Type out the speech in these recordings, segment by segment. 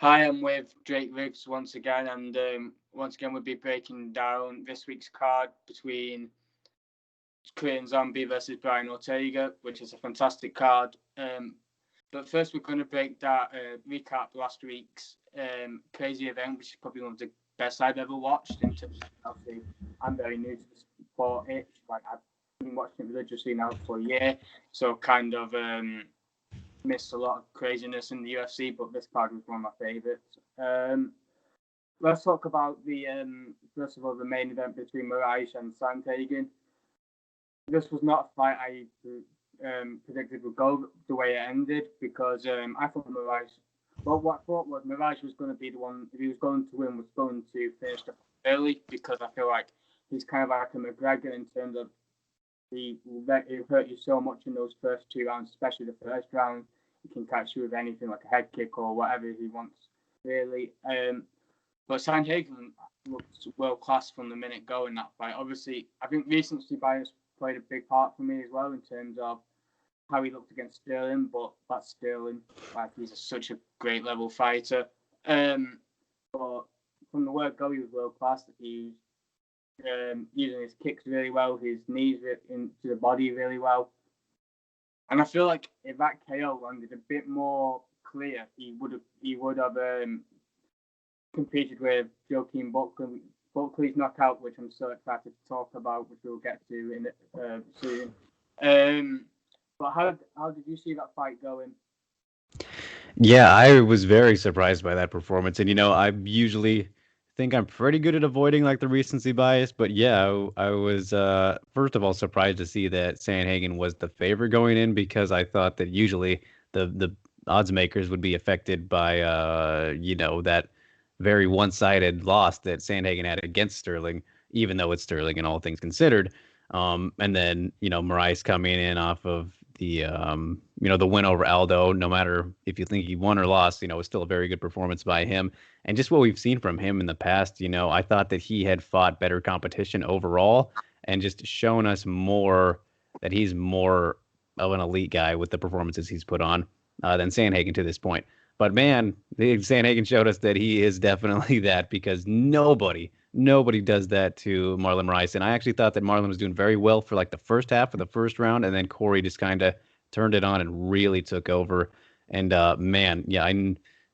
Hi, I'm with Drake Riggs once again, and once again we'll be breaking down this week's card between Korean Zombie versus Brian Ortega, which is a fantastic card. But first, we're going to recap last week's crazy event, which is probably one of the best I've ever watched. In terms of, obviously, I'm very new to the sport. Like I've been watching it religiously now for a year, so kind of missed a lot of craziness in the UFC. But this card was one of my favourites. Let's talk about the first of all the main event between Moraes and Sandhagen. This was not a fight I predicted would go the way it ended because I thought Moraes. Well, what I thought was Moraes was going to be the one, if he was going to win, was going to finish the early, because I feel like he's kind of like a McGregor in terms of he hurt you so much in those first 2 rounds, especially the first round. He can catch you with anything like a head kick or whatever he wants, really. But Sandhagen looked world class from the minute go in that fight. Obviously, I think recency bias played a big part for me as well in terms of how he looked against Sterling, but that's Sterling. Like, he's such a great level fighter. But from the word go, he was world class. He was using his kicks really well, his knees into the body really well. And I feel like if that KO landed a bit more clear, he would have competed with Joaquin Buckley's knockout, which I'm so excited to talk about, which we'll get to in soon. But how did you see that fight going? Yeah, I was very surprised by that performance. And, I usually think I'm pretty good at avoiding like the recency bias. But yeah, I was, first of all, surprised to see that Sandhagen was the favorite going in, because I thought that usually the odds makers would be affected by, that very one-sided loss that Sandhagen had against Sterling, even though it's Sterling and all things considered. And then, Moraes coming in off of the win over Aldo. No matter if you think he won or lost, it was still a very good performance by him. And just what we've seen from him in the past, I thought that he had fought better competition overall, and just shown us more that he's more of an elite guy with the performances he's put on than Sandhagen to this point. But man, Sandhagen showed us that he is definitely that, because nobody does that to Marlon Moraes. And I actually thought that Marlon was doing very well for like the first half of the first round, and then Corey just kind of turned it on and really took over. And man, yeah,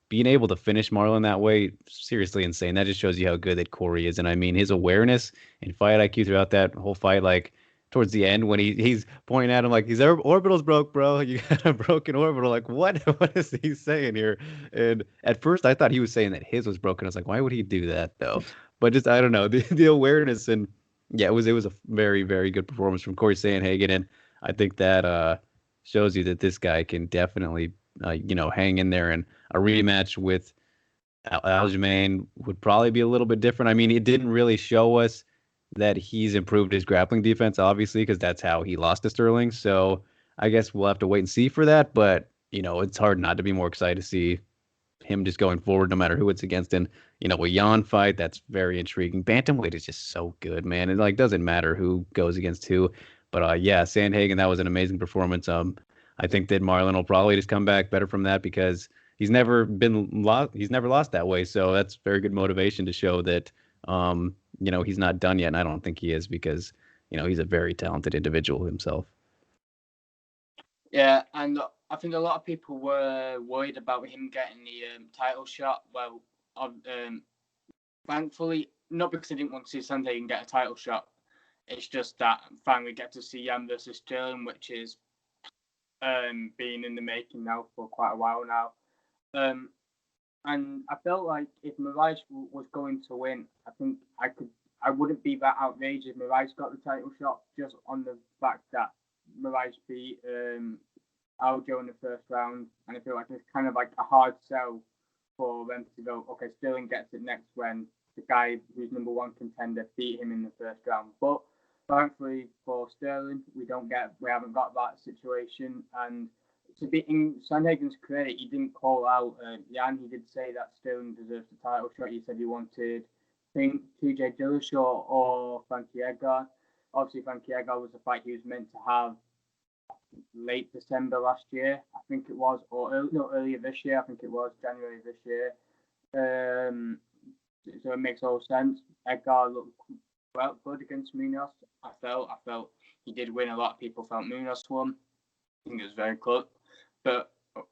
being able to finish Marlon that way, seriously insane. That just shows you how good that Corey is. And I mean, his awareness and fight IQ throughout that whole fight, like towards the end when he's pointing at him like, his orbital's broke, bro. You got a broken orbital. Like, what? What is he saying here? And at first, I thought he was saying that his was broken. I was like, why would he do that though? But just, I don't know, the awareness. And yeah, it was a very, very good performance from Corey Sandhagen. And I think that shows you that this guy can definitely hang in there. And a rematch with Aljamain would probably be a little bit different. I mean, it didn't really show us that he's improved his grappling defense, obviously, because that's how he lost to Sterling. So I guess we'll have to wait and see for that. But it's hard not to be more excited to see him just going forward, no matter who it's against. And a Jan fight, that's very intriguing. Bantamweight is just so good, man. It like doesn't matter who goes against who. But yeah, Sandhagen, that was an amazing performance. I think that Marlon will probably just come back better from that, because he's never lost that way. So that's very good motivation to show that he's not done yet. And I don't think he is, because he's a very talented individual himself. Yeah, and I think a lot of people were worried about him getting the title shot. Well, thankfully, not because I didn't want to see Sandhagen get a title shot. It's just that finally get to see Jan versus Sterling, which is been in the making now for quite a while now. And I felt like if Moraes was going to win, I think I wouldn't be that outraged if Moraes got the title shot, just on the fact that Moraes beat Aljo in the first round, and I feel like it's kind of like a hard sell for them to go, okay, Sterling gets it next when the guy who's number one contender beat him in the first round. But thankfully for Sterling, we haven't got that situation. And to be in Sandhagen's credit, he didn't call out Jan. He did say that Sterling deserves the title shot. He said he wanted, I think, TJ Dillashaw or Frankie Edgar. Obviously, Frankie Edgar was the fight he was meant to have late December last year, I think it was, or earlier this year, I think it was January this year. So it makes all sense. Edgar looked good against Munoz. I felt he did win. A lot of people felt Munoz won. I think it was very close. But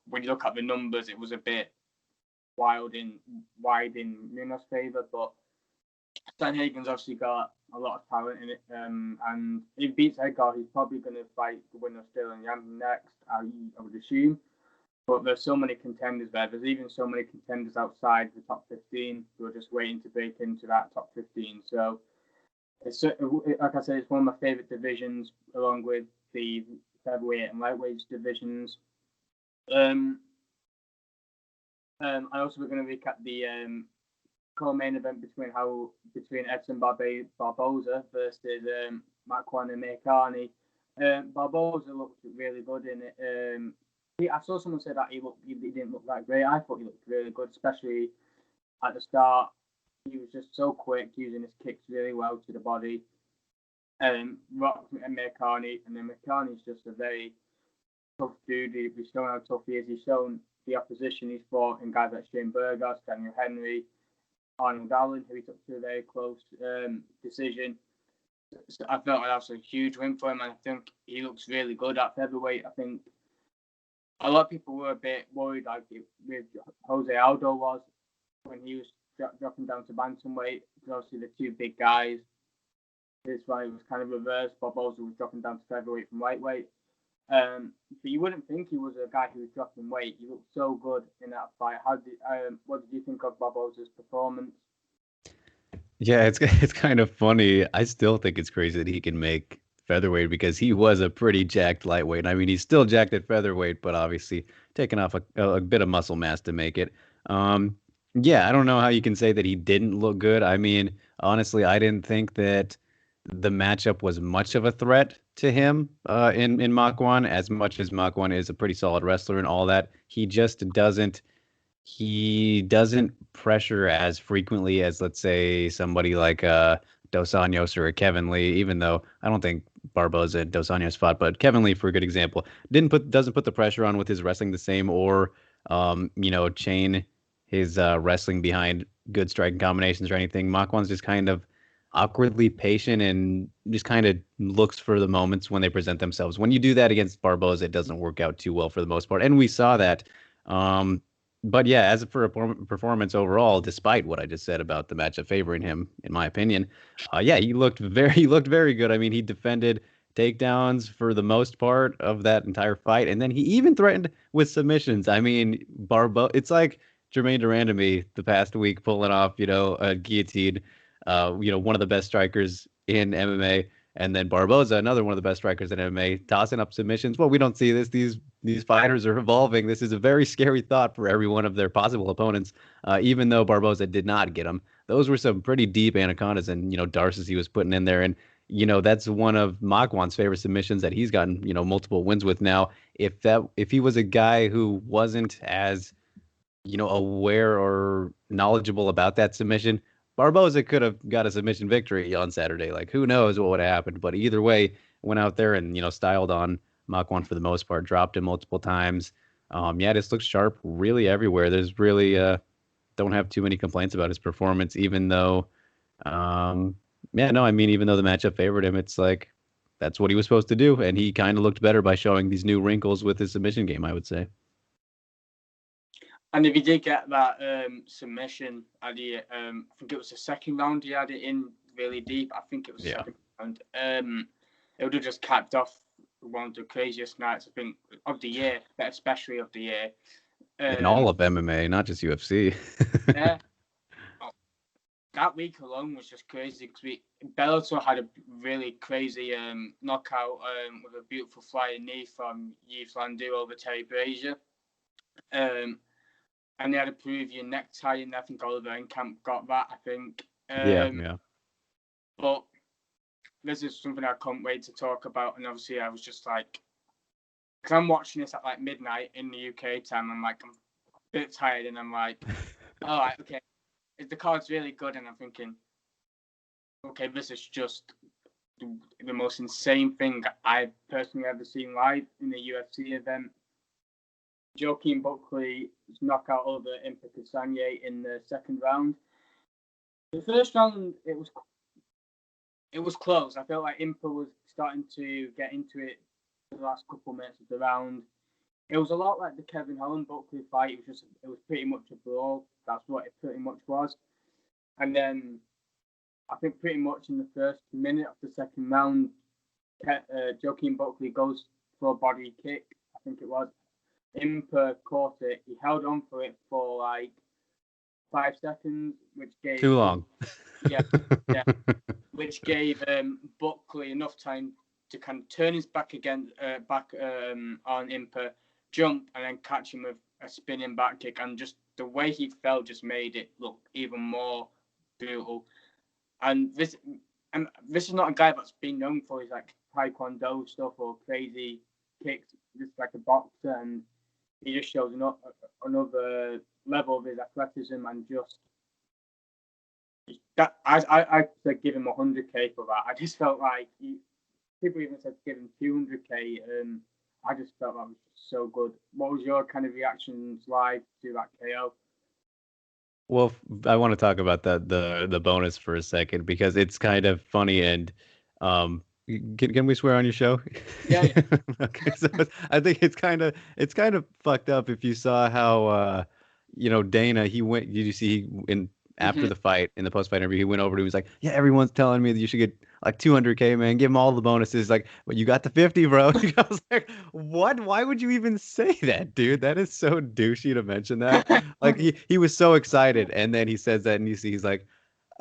when you look at the numbers, it was a bit wide in Munoz's favour. But Sanhagen's obviously got a lot of talent in it. And if he beats Edgar, he's probably going to fight the winner still in Yam next, I would assume. But there's so many contenders there. There's even so many contenders outside the top 15 who are just waiting to break into that top 15. So, it's, like I said, it's one of my favourite divisions, along with the featherweight and lightweight divisions. I also we're going to recap the co-main event between Edson Barboza versus Makwan and Mekani. Barboza looked really good in it. I saw someone say that he didn't look that great. I thought he looked really good, especially at the start. He was just so quick, using his kicks really well to the body. Rocked Mekani, and then Mekani's just a very tough dude. He's shown how tough he is. He's shown the opposition he's fought in guys like Shane Burgos, Daniel Henry, Arnold Allen, who he took to a very close decision. So I felt like that was a huge win for him, and I think he looks really good at featherweight. I think a lot of people were a bit worried, like with Jose Aldo was when he was dropping down to bantamweight, because obviously the two big guys. This fight was kind of reversed. Barboza was dropping down to featherweight from lightweight. But you wouldn't think he was a guy who was dropping weight. He looked so good in that fight. What did you think of Barboza's performance? Yeah, it's kind of funny. I still think it's crazy that he can make featherweight, because he was a pretty jacked lightweight. I mean, he's still jacked at featherweight, but obviously taking off a bit of muscle mass to make it. Yeah, I don't know how you can say that he didn't look good. I mean, honestly, I didn't think that the matchup was much of a threat to him in Makwan, as much as Makwan is a pretty solid wrestler and all that. He doesn't pressure as frequently as, let's say, somebody like Dos Anjos or a Kevin Lee, even though I don't think Barboza and Dos Anjos fought, but Kevin Lee, for a good example, doesn't put the pressure on with his wrestling the same, or chain his wrestling behind good striking combinations or anything. Makwan's just kind of awkwardly patient and just kind of looks for the moments when they present themselves. When you do that against Barboza, it doesn't work out too well for the most part, and we saw that. But yeah, as for a performance overall, despite what I just said about the matchup favoring him, in my opinion, yeah, he looked very good. I mean, he defended takedowns for the most part of that entire fight, and then he even threatened with submissions. I mean, it's like Jermaine Durand to me the past week, pulling off, a guillotine, one of the best strikers in MMA. And then Barboza, another one of the best strikers in MMA, tossing up submissions. Well, we don't see this. These fighters are evolving. This is a very scary thought for every one of their possible opponents. Even though Barboza did not get them, those were some pretty deep anacondas and darces he was putting in there. And that's one of Makwan's favorite submissions that he's gotten multiple wins with now. If he was a guy who wasn't as aware or knowledgeable about that submission, Barboza could have got a submission victory on Saturday. Like, who knows what would have happened? But either way, went out there and styled on Makwan for the most part, dropped him multiple times. Yeah, just looks sharp really everywhere. There's really don't have too many complaints about his performance, even though yeah, no, I mean, even though the matchup favored him, it's like that's what he was supposed to do, and he kind of looked better by showing these new wrinkles with his submission game, I would say. And if he did get that submission at the, I think it was the second round, he had it in really deep. I think it was the second round. It would have just capped off one of the craziest nights, I think, of the year, but especially of the year. In all of MMA, not just UFC. Yeah. That week alone was just crazy, because Bellator had a really crazy knockout with a beautiful flying knee from Yves Landu over Terry Brazier. And they had a Peruvian necktie, and I think Oliver Enkamp got that, I think. Yeah. But this is something I can't wait to talk about. And obviously, I was just like, because I'm watching this at like midnight in the UK time. I'm a bit tired, and I'm like, all right, okay. The card's really good, and I'm thinking, okay, this is just the most insane thing I've personally ever seen live in a UFC event. Joaquin Buckley's knockout over Impa Kasanyi in the second round. The first round, it was close. I felt like Impa was starting to get into it for the last couple of minutes of the round. It was a lot like the Kevin Holland Buckley fight. It was pretty much a brawl. That's what it pretty much was. And then I think pretty much in the first minute of the second round, Joaquin Buckley goes for a body kick. I think it was. Impa caught it. He held on for it for like 5 seconds, which gave too long. Yeah, which gave Buckley enough time to kind of turn his back again, on Impa, jump, and then catch him with a spinning back kick. And just the way he fell just made it look even more brutal. And this is not a guy that's been known for his like taekwondo stuff or crazy kicks. Just like a boxer, and he just shows another level of his athleticism, and just that I said give him 100k for that. I just felt like people even said give him 200k. I just felt that was so good. What was your kind of reactions like to that KO? Well, I want to talk about the bonus for a second because it's kind of funny and can we swear on your show? Yeah. Okay, so I think it's kind of fucked up if you saw how Dana, he went, did you see in after the fight, in the post-fight interview, he went over to him, he was like, yeah, everyone's telling me that you should get like 200k, man, give him all the bonuses, like, but you got the 50, bro. I was like, what? Why would you even say that, dude? That is so douchey to mention that. Like he was so excited, and then he says that, and you see he's like,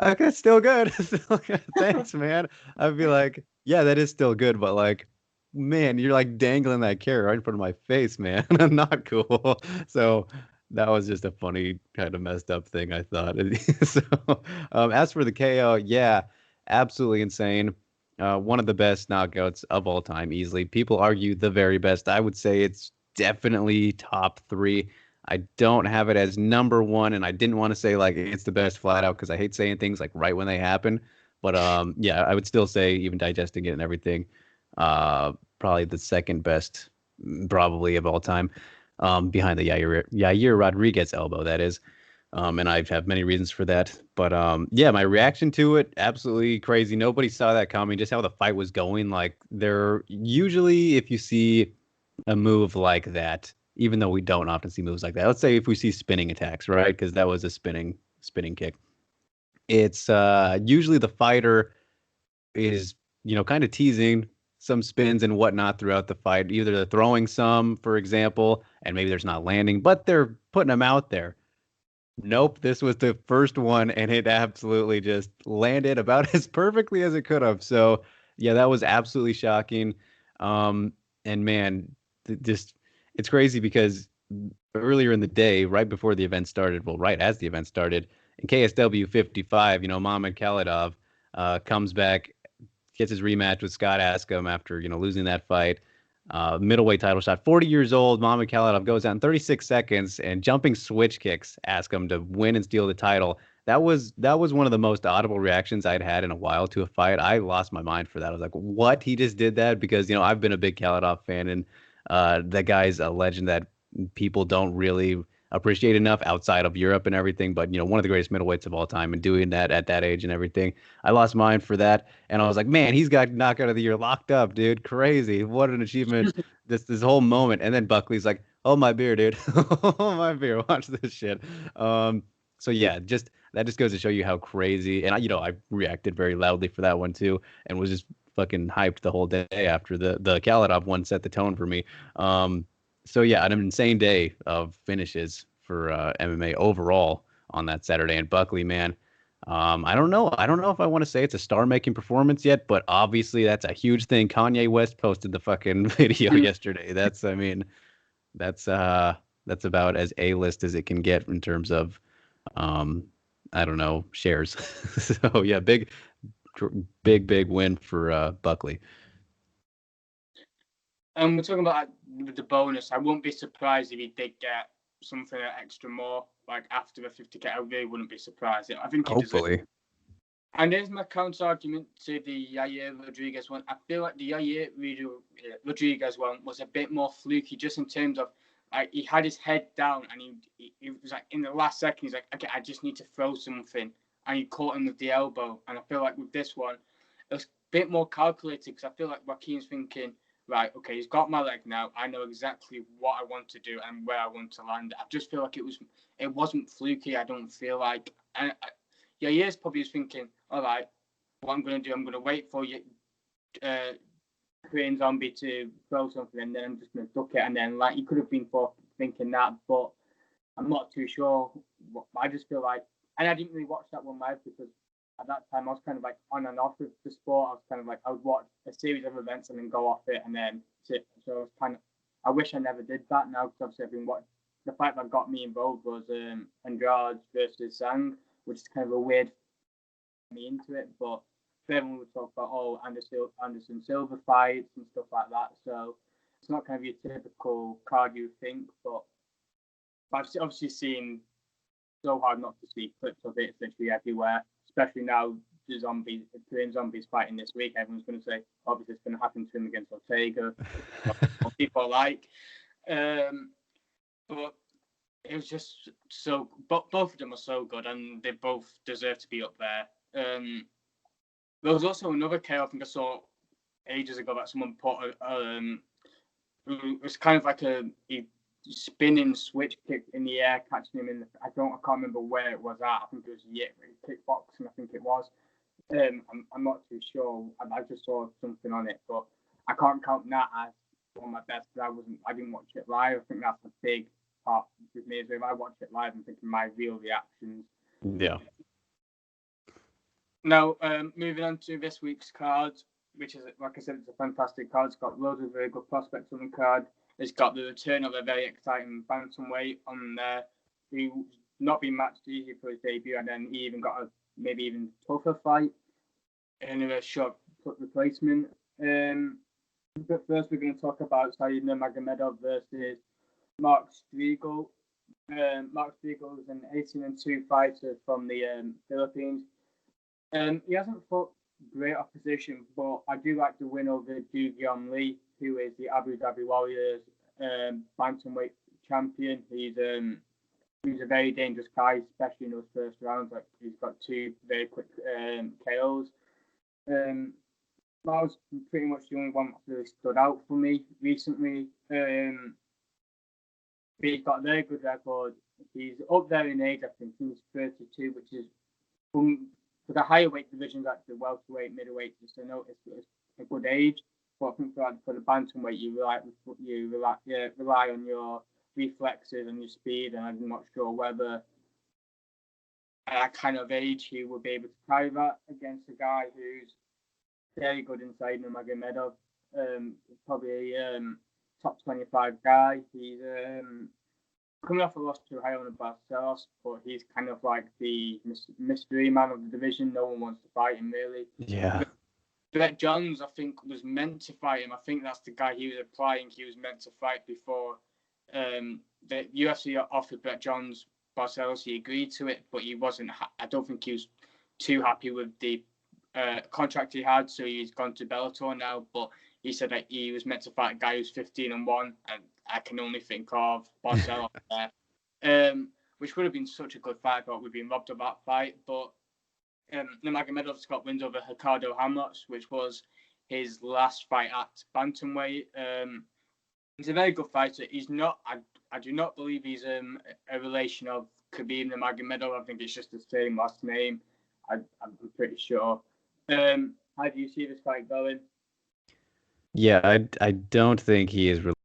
okay, still good. Still good. Thanks, man. I'd be like, yeah, that is still good, but like, man, you're like dangling that carrot right in front of my face, man. Not cool. So that was just a funny kind of messed up thing, I thought. So, as for the KO, yeah, absolutely insane. One of the best knockouts of all time, easily. People argue the very best. I would say it's definitely top 3. I don't have it as number 1, and I didn't want to say like it's the best flat out because I hate saying things like right when they happen. But yeah, I would still say, even digesting it and everything, probably the second best, probably of all time, behind the Yair Rodriguez elbow, that is. And I have many reasons for that. But yeah, my reaction to it, absolutely crazy. Nobody saw that coming, just how the fight was going. Like, there usually, if you see a move like that, even though we don't often see moves like that, let's say if we see spinning attacks, right? Because that was a spinning kick. It's usually the fighter is, kind of teasing some spins and whatnot throughout the fight. Either they're throwing some, for example, and maybe there's not landing, but they're putting them out there. Nope, this was the first one, and it absolutely just landed about as perfectly as it could have. So, yeah, that was absolutely shocking. And man, just it's crazy because earlier in the day, right before the event started, well, right as the event started, in KSW 55, Muhammad Khalidov comes back, gets his rematch with Scott Askham after, losing that fight. Middleweight title shot. 40 years old, Muhammad Khalidov goes out in 36 seconds and jumping switch kicks Askham to win and steal the title. That was one of the most audible reactions I'd had in a while to a fight. I lost my mind for that. I was like, what? He just did that? Because, I've been a big Khalidov fan, and that guy's a legend that people don't really appreciate enough outside of Europe and everything. But, one of the greatest middleweights of all time, and doing that at that age and everything. I lost mine for that. And I was like, man, he's got knockout of the year locked up, dude. Crazy. What an achievement. This whole moment. And then Buckley's like, oh, my beer, dude. Oh, my beer. Watch this shit. So yeah, that just goes to show you how crazy. And I reacted very loudly for that one too, and was just fucking hyped the whole day after the Khalidov one set the tone for me. So yeah, an insane day of finishes for MMA overall on that Saturday. And Buckley, man, I don't know. I don't know if I want to say it's a star-making performance yet, but obviously that's a huge thing. Kanye West posted the fucking video yesterday. That's about as A-list as it can get in terms of, I don't know, shares. So yeah, big win for Buckley. And we're talking about the bonus. I wouldn't be surprised if he did get something extra more, like after the 50k. I really wouldn't be surprised. I think he hopefully. And there's my counter argument to the Yair Rodriguez one. I feel like the Yair Rodriguez one was a bit more fluky, just in terms of he had his head down, and he was like, in the last second, he's like, okay, I just need to throw something, and he caught him with the elbow. And I feel like with this one, it was a bit more calculated, because I feel like Joaquin's thinking, right, okay, he's got my leg now. I know exactly what I want to do and where I want to land. I just feel like it wasn't fluky. I don't feel like, and he is probably thinking, all right, what I'm going to do, I'm going to wait for you, Korean Zombie to throw something, and then I'm just going to duck it. And then, like, he could have been thinking that, but I'm not too sure. I just feel like, and I didn't really watch that one live, because at that time I was kind of like on and off with the sport. I was kind of like, I would watch a series of events and then go off it and then sit. So I was kind of, I wish I never did that now, because obviously I've been watching. The fight that got me involved was Andrade versus Sang, which is kind of a weird me into it, but everyone would talk about Anderson Silva fights and stuff like that. So it's not kind of your typical card you think, but I've obviously seen so hard not to see clips of it literally everywhere, especially now the Korean Zombies fighting this week. Everyone's going to say, obviously it's going to happen to him against Ortega. People like. But it was just so, both of them are so good, and they both deserve to be up there. There was also another KO I think I saw ages ago that someone put. It was kind of like a spinning switch kick in the air, catching him in the. I can't remember where it was at. I think it was kickboxing. I think it was. I'm not too sure. I just saw something on it, but I can't count that as one of my best, because I didn't watch it live. I think that's a big part with me. If I watch it live, I'm thinking my real reactions. Yeah. Now, moving on to this week's card, which is, like I said, it's a fantastic card. It's got loads of very good prospects on the card. It's got the return of a very exciting bantamweight on there, who's not been matched easy for his debut, and then he even got a maybe even tougher fight in a short replacement. But first, we're going to talk about Said Nurmagomedov versus Mark Striegel. Mark Striegel is an 18-2 fighter from the Philippines. He hasn't fought great opposition, but I do like the win over Ju-Gyeon Lee, who is the Abu Dhabi Warriors bantamweight champion. He's a very dangerous guy, especially in those first rounds. Like, he's got 2 very quick KOs. That was pretty much the only one that really stood out for me recently. But he's got a very good record. He's up there in age. I think he's 32, which is for the higher weight divisions, like the welterweight, middleweight, it's a good age. But I think for the bantamweight, you rely on your reflexes and your speed, and I'm not sure whether at that kind of age he will be able to carry that against a guy who's very good inside Nurmagomedov. Probably a top 25 guy. He's coming off a loss to Rayon Barcelos, but he's kind of like the mystery man of the division. No one wants to fight him, really. Yeah. Brett Johns, I think, was meant to fight him. I think that's the guy he was applying. He was meant to fight before the UFC offered Brett Johns Barcelos. He agreed to it, but he wasn't. I don't think he was too happy with the contract he had, so he's gone to Bellator now. But he said that he was meant to fight a guy who's 15-1, and I can only think of Barcelos there, which would have been such a good fight, but we've been robbed of that fight. But Nurmagomedov's got wins over Ricardo Ramos, which was his last fight at bantamweight. He's a very good fighter. He's not. I do not believe he's a relation of Khabib Nurmagomedov. I think it's just the same last name. I'm pretty sure. How do you see this fight going? Yeah, I don't think he is related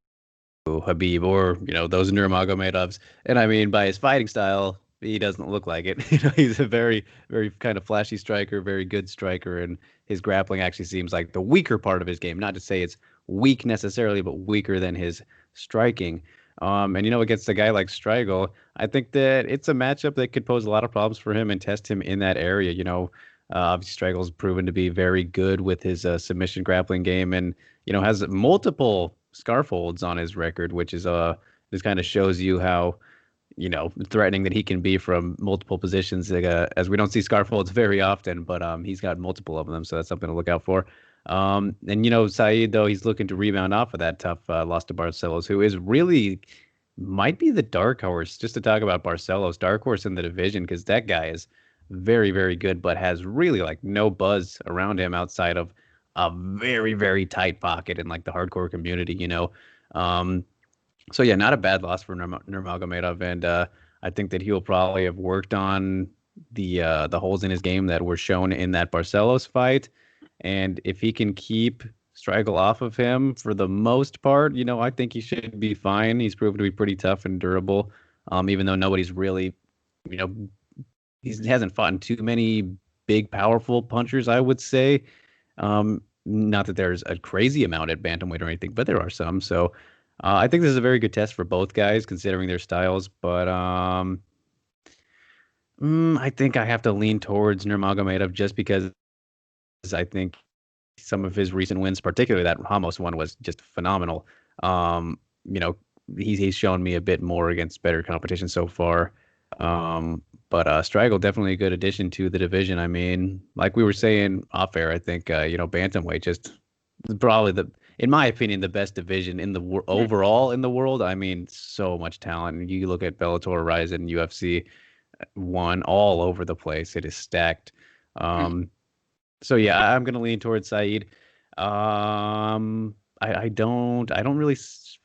to Habib or those Nurmagomedovs. And I mean, by his fighting style, he doesn't look like it. He's a very, very kind of flashy striker, very good striker, and his grappling actually seems like the weaker part of his game. Not to say it's weak necessarily, but weaker than his striking. And against a guy like Striegel, I think that it's a matchup that could pose a lot of problems for him and test him in that area. Obviously Striegel's proven to be very good with his submission grappling game, and has multiple scarf holds on his record, which is this kind of shows you how threatening that he can be from multiple positions. As we don't see scarf holds very often, but he's got multiple of them, so that's something to look out for. And Said, though, he's looking to rebound off of that tough loss to Barcelos, who is really might be the dark horse, just to talk about Barcelos, dark horse in the division, because that guy is very, very good, but has really like no buzz around him outside of a very, very tight pocket in like the hardcore community, you know. Um, so yeah, not a bad loss for Nurmagomedov, and I think that he'll probably have worked on the holes in his game that were shown in that Barcelos fight, and if he can keep Strigel off of him for the most part, you know, I think he should be fine. He's proven to be pretty tough and durable, even though nobody's really, you know, he hasn't fought in too many big, powerful punchers, I would say. Not that there's a crazy amount at bantamweight or anything, but there are some. So I think this is a very good test for both guys, considering their styles. But I think I have to lean towards Nurmagomedov just because I think some of his recent wins, particularly that Ramos one, was just phenomenal. You know, he's shown me a bit more against better competition so far. But Strigel definitely a good addition to the division. I mean, like we were saying off air, I think you know, bantamweight just probably in my opinion, the best division in the overall in the world. I mean, so much talent. You look at Bellator, Ryzen, UFC, one all over the place. It is stacked. So yeah, I'm gonna lean towards Saeed. I don't really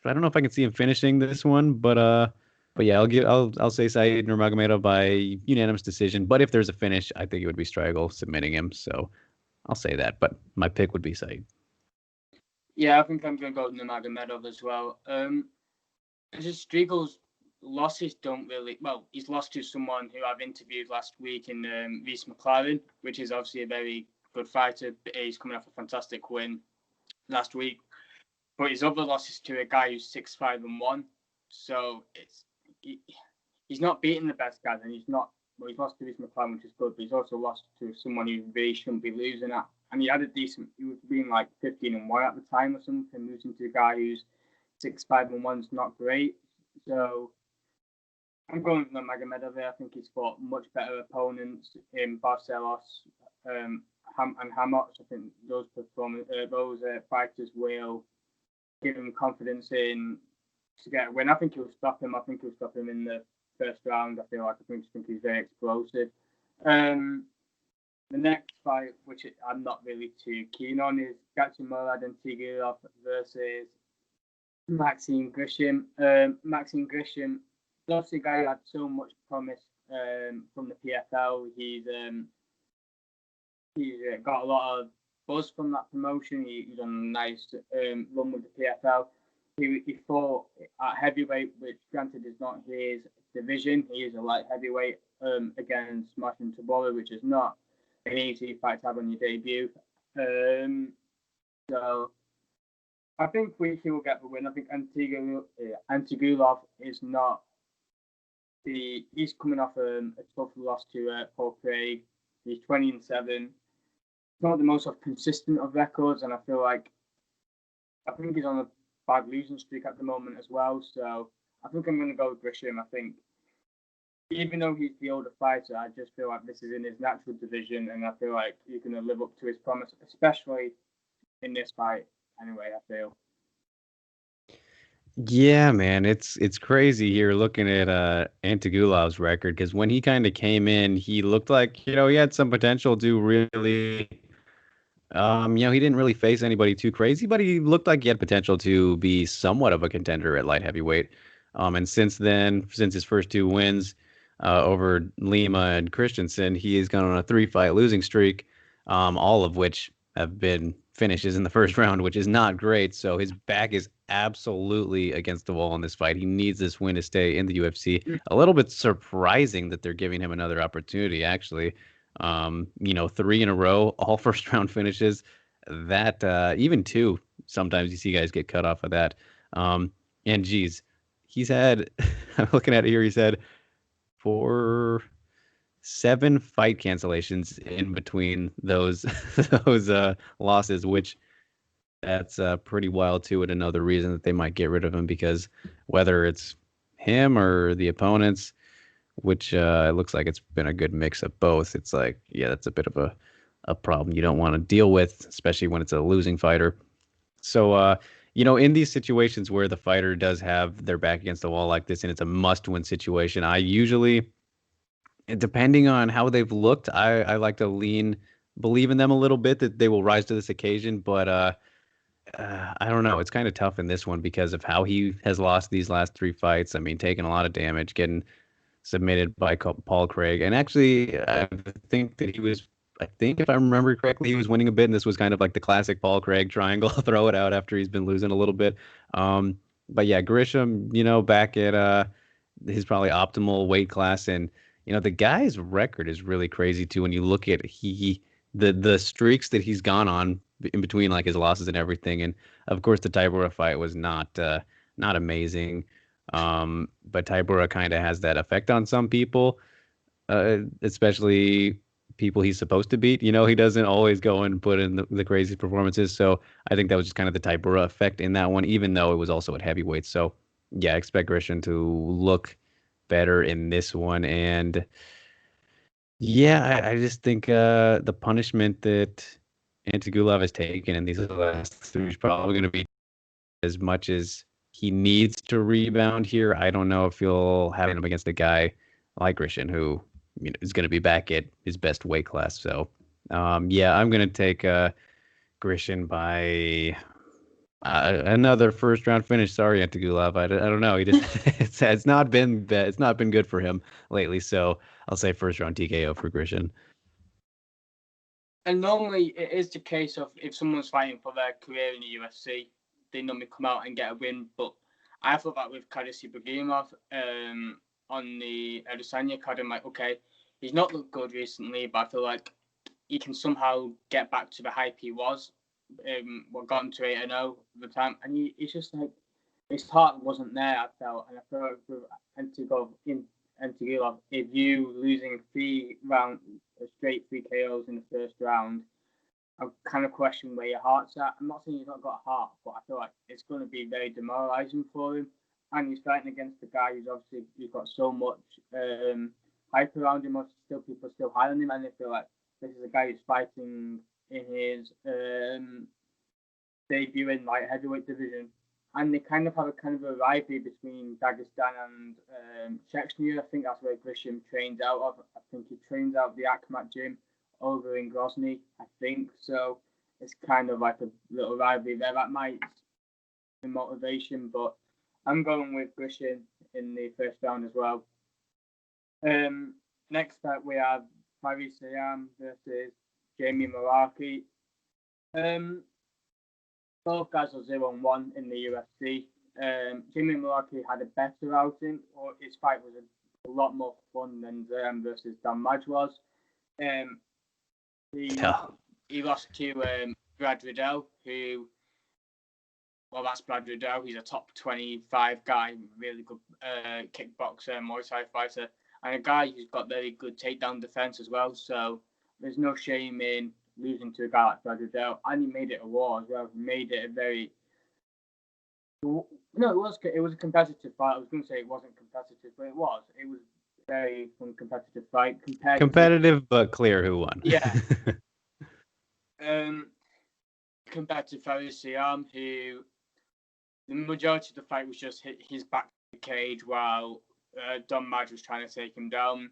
I don't know if I can see him finishing this one, but yeah, I'll say Saeed Nurmagomedov by unanimous decision. But if there's a finish, I think it would be Strigel submitting him. So I'll say that. But my pick would be Saeed. Yeah, I think I'm going to go with Nurmagomedov as well. Just Strigel's losses don't really... Well, he's lost to someone who I've interviewed last week in Reece McLaren, which is obviously a very good fighter. He's coming off a fantastic win last week. But his other losses to a guy who's 6-5-1. So he's not beating the best guys, and he's lost to Reece McLaren, which is good, but he's also lost to someone who really shouldn't be losing at. And he was being like 15-1 at the time or something, losing to a guy who's 6-5-1 is not great. So I'm going with Nurmagomedov here. I think he's fought much better opponents in Barcelos and Ramos. I think those fighters will give him confidence to get a win. I think he'll stop him. I think he'll stop him in the first round. I think he's very explosive. The next fight, which I'm not really too keen on, is Gachimurad and Tigurov versus Maxime Grisham. Maxime Grisham, that's a guy who had so much promise from the PFL. He's got a lot of buzz from that promotion. He's on a nice run with the PFL. He fought at heavyweight, which granted is not his division. He is a light heavyweight against Martin Tabora, which is not an easy fight to have on your debut. So I think he will get the win. I think Antigulov is not he's coming off a tough loss to Paul Craig. He's 20-7. Not the most consistent of records, and I think he's on a bad losing streak at the moment as well. So I think I'm going to go with Grisham. I think even though he's the older fighter, I just feel like this is in his natural division, and I feel like he's going to live up to his promise, especially in this fight. Anyway, I feel. Yeah, man, it's crazy here looking at Antigulov's record, because when he kind of came in, he looked like, you know, he had some potential to really, you know, he didn't really face anybody too crazy, but he looked like he had potential to be somewhat of a contender at light heavyweight. And since then, since his first two wins over Lima and Christensen, he has gone on a 3-fight losing streak, all of which have been finishes in the first round, which is not great. So his back is absolutely against the wall in this fight. He needs this win to stay in the UFC. A little bit surprising that they're giving him another opportunity, actually. You know, 3 in a row, all first round finishes. That even 2, sometimes you see guys get cut off of that. And geez, he's had, I'm looking at it here, he's had 7 fight cancellations in between those losses, which that's pretty wild too, and another reason that they might get rid of him, because whether it's him or the opponents, which it looks like it's been a good mix of both, it's like, yeah, that's a bit of a problem you don't want to deal with, especially when it's a losing fighter. So in these situations where the fighter does have their back against the wall like this and it's a must-win situation, I usually, depending on how they've looked, I like to believe in them a little bit that they will rise to this occasion. But I don't know. It's kind of tough in this one because of how he has lost these last three fights. I mean, taking a lot of damage, getting submitted by Paul Craig. And actually, I think that I think if I remember correctly, he was winning a bit. And this was kind of like the classic Paul Craig triangle, throw it out after he's been losing a little bit. But yeah, Grisham, back at his probably optimal weight class. And, the guy's record is really crazy too. When you look at the streaks that he's gone on in between like his losses and everything. And of course, the Tybura fight was not amazing. But Tybura kind of has that effect on some people, especially people he's supposed to beat. He doesn't always go and put in the crazy performances. So I think that was just kind of the Tybura effect in that one, even though it was also at heavyweight. So yeah, I expect Grisham to look better in this one. And yeah, I just think the punishment that Antigulov has taken in these last three is probably going to be as much as he needs to rebound here. I don't know if he'll have him against a guy like Grisham, who is going to be back at his best weight class. So, yeah, I'm going to take Grisham by another first round finish. Sorry, Antigulov. I don't know. He just it's not been good for him lately. So I'll say first round TKO for Grisham. And normally it is the case of if someone's fighting for their career in the UFC, they normally come out and get a win. But I thought that with Kadisi Bagimov on the Adesanya card, I'm like, okay, he's not looked good recently, but I feel like he can somehow get back to the hype he was. Gotten to 8-0 at the time, and he's just like, his heart wasn't there, I felt. And I feel like with Antigulov, if you losing straight 3 KOs in the first round, I kind of question where your heart's at. I'm not saying he's not got a heart, but I feel like it's going to be very demoralising for him. And he's fighting against a guy who's got so much hype around him. People are still high on him, and they feel like this is a guy who's fighting in his debut in light heavyweight division. And they kind of have a rivalry between Dagestan and Chechnya. I think that's where Grisham trains out of. I think he trains out the Akhmat gym over in Grozny, I think. So it's kind of like a little rivalry there. That might be motivation, but I'm going with Grisham in the first round as well. Next up, we have Faris Sayam versus Jamie Mullarkey. Both guys are 0-1 in the UFC. Jamie Mullarkey had a better outing, or his fight was a lot more fun than Sayam versus Don Madge was. He lost to Brad Riddell, that's Brad Riddell. He's a top 25 guy, really good kickboxer, Muay Thai fighter, and a guy who's got very good takedown defense as well. So there's no shame in losing to a guy like Brad Riddell, and he made it a war as well. He made it it was a competitive fight. I was going to say it wasn't competitive, but it was. It was a very fun competitive fight. But clear who won. Yeah. Compared to Faris Sayam, who the majority of the fight was just his back to the cage while Don Madge was trying to take him down.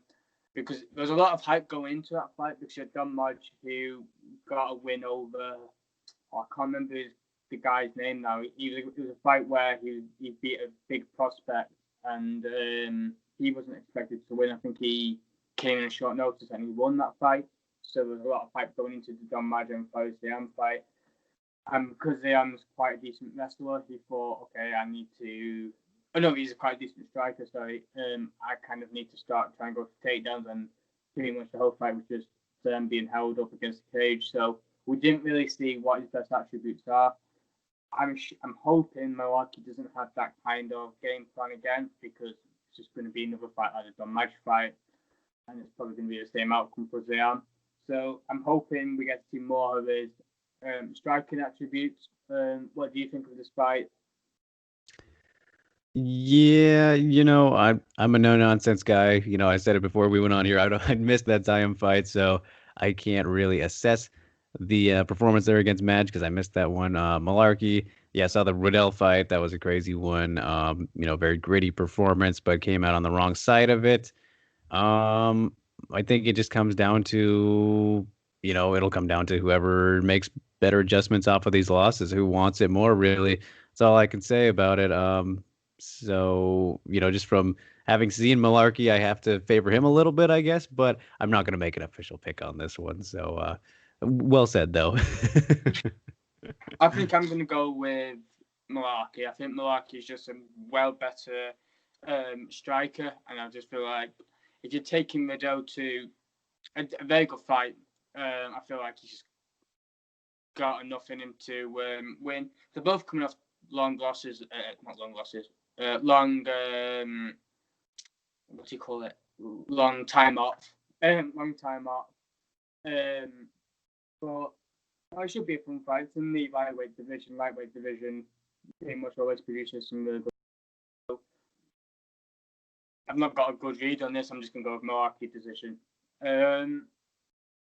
Because there was a lot of hype going into that fight because you had Don Madge who got a win over, I can't remember the guy's name now. It was a fight where he beat a big prospect and he wasn't expected to win. I think he came in a short notice and he won that fight. So there was a lot of hype going into the Don Madge and Faris Sayam fight. And because Sayam's quite a decent wrestler, he thought, okay, I need to... Oh, no, he's a quite decent striker, sorry. I kind of need to start trying to go for takedowns, and pretty much the whole fight was just them being held up against the cage. So we didn't really see what his best attributes are. I'm hoping Mullarkey doesn't have that kind of game plan again, because it's just going to be another fight like the Don Madge fight, and it's probably going to be the same outcome for Sayam. So I'm hoping we get to see more of his striking attributes. What do you think of this fight? Yeah, I'm a no-nonsense guy. I said it before we went on here. I missed that Sayam fight, so I can't really assess the performance there against Madge because I missed that one. Mullarkey, yeah, I saw the Riddell fight. That was a crazy one. Very gritty performance, but came out on the wrong side of it. Um, I think it just comes down to, it'll come down to whoever makes better adjustments off of these losses, who wants it more, really. That's all I can say about it. Just from having seen Malarkey, I have to favor him a little bit, I guess, but I'm not going to make an official pick on this one. So, well said, though. I think I'm going to go with Malarkey. I think Malarkey is just a well better striker, and I just feel like if you're taking Riddell to a very good fight, I feel like he's just got enough in him to win. They're both coming off long losses, not long losses, long what do you call it? Long time off. Long time off. But it should be a fun fight. It's in the lightweight division. Lightweight division pretty much always produces some really good. I've not got a good read on this. I'm just going to go with Malarkey decision.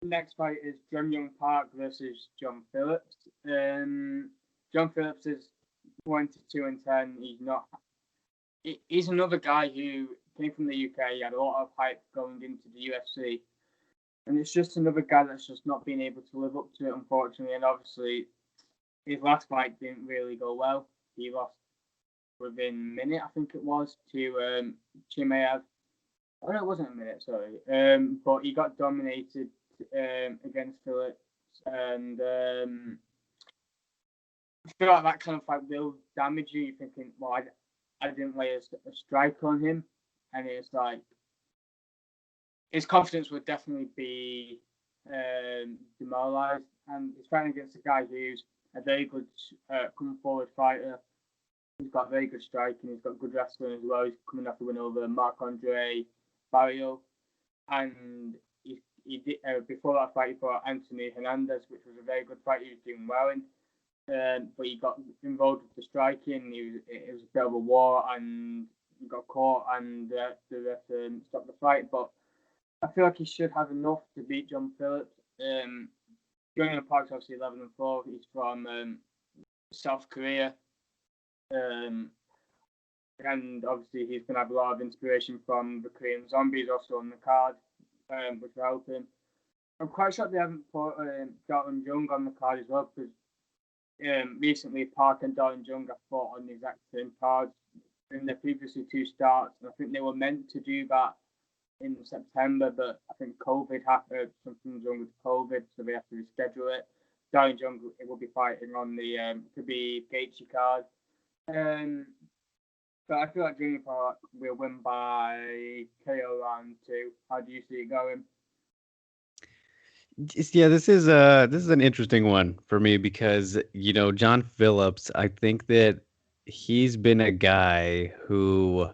Next fight is John Young Park versus John Phillips. John Phillips is 22-10. He's another guy who came from the UK. He had a lot of hype going into the UFC. And it's just another guy that's just not been able to live up to it, unfortunately. And obviously, his last fight didn't really go well. He lost within a minute, I think it was, to Chimaev. Oh, no, it wasn't a minute, sorry. But he got dominated against Phillips. And I feel like that kind of fight will damage you. You're thinking, well, I didn't lay a strike on him. And it's like, his confidence would definitely be demoralised. And he's fighting against a guy who's a very good come forward fighter. He's got very good striking. He's got good wrestling as well. He's coming off a win over Marc-Andre Barrio. And he did, before that fight, he fought Anthony Hernandez, which was a very good fight. He was doing well in. But he got involved with the striking. It was a bit of a war, and he got caught, and the ref stopped the fight. But I feel like he should have enough to beat John Phillips. John Park's obviously 11-4. He's from South Korea. And obviously he's going to have a lot of inspiration from the Korean Zombies also on the card, which will help him. I'm quite shocked they haven't put Dalton Jung on the card as well, because recently Park and Dalton Jung have fought on the exact same cards in their previously two starts. And I think they were meant to do that in September, but I think COVID happened, something's wrong with COVID, so they have to reschedule it. Dalton Jung will be fighting on the could be Gaethje card. But I feel like Junior Park will win by KO round 2. How do you see it going? Yeah, this is an interesting one for me because John Phillips, I think that he's been a guy who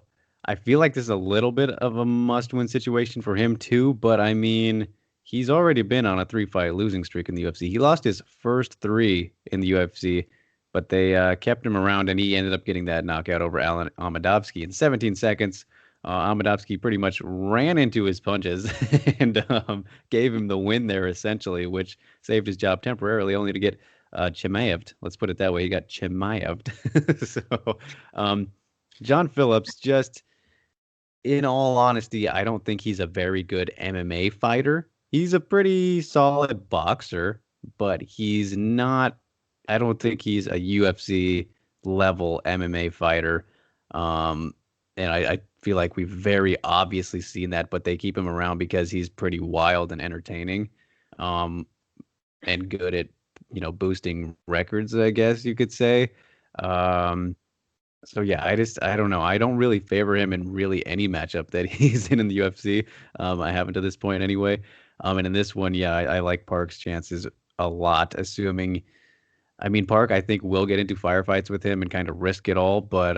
I feel like this is a little bit of a must-win situation for him too, but I mean, he's already been on a 3-fight losing streak in the UFC. He lost his first 3 in the UFC, but they kept him around, and he ended up getting that knockout over Alan Amadovsky in 17 seconds. Amadovsky pretty much ran into his punches and gave him the win there, essentially, which saved his job temporarily, only to get Chimaev'd. Let's put it that way. He got Chimaev'd. So, John Phillips, just in all honesty, I don't think he's a very good MMA fighter. He's a pretty solid boxer, but he's not. I don't think he's a UFC level MMA fighter. And I feel like we've very obviously seen that, but they keep him around because he's pretty wild and entertaining, and good at, boosting records, I guess you could say. So yeah, I don't know. I don't really favor him in really any matchup that he's in the UFC. I haven't to this point anyway. And in this one, yeah, I like Park's chances a lot, assuming, I mean, Park, I think, will get into firefights with him and kind of risk it all. But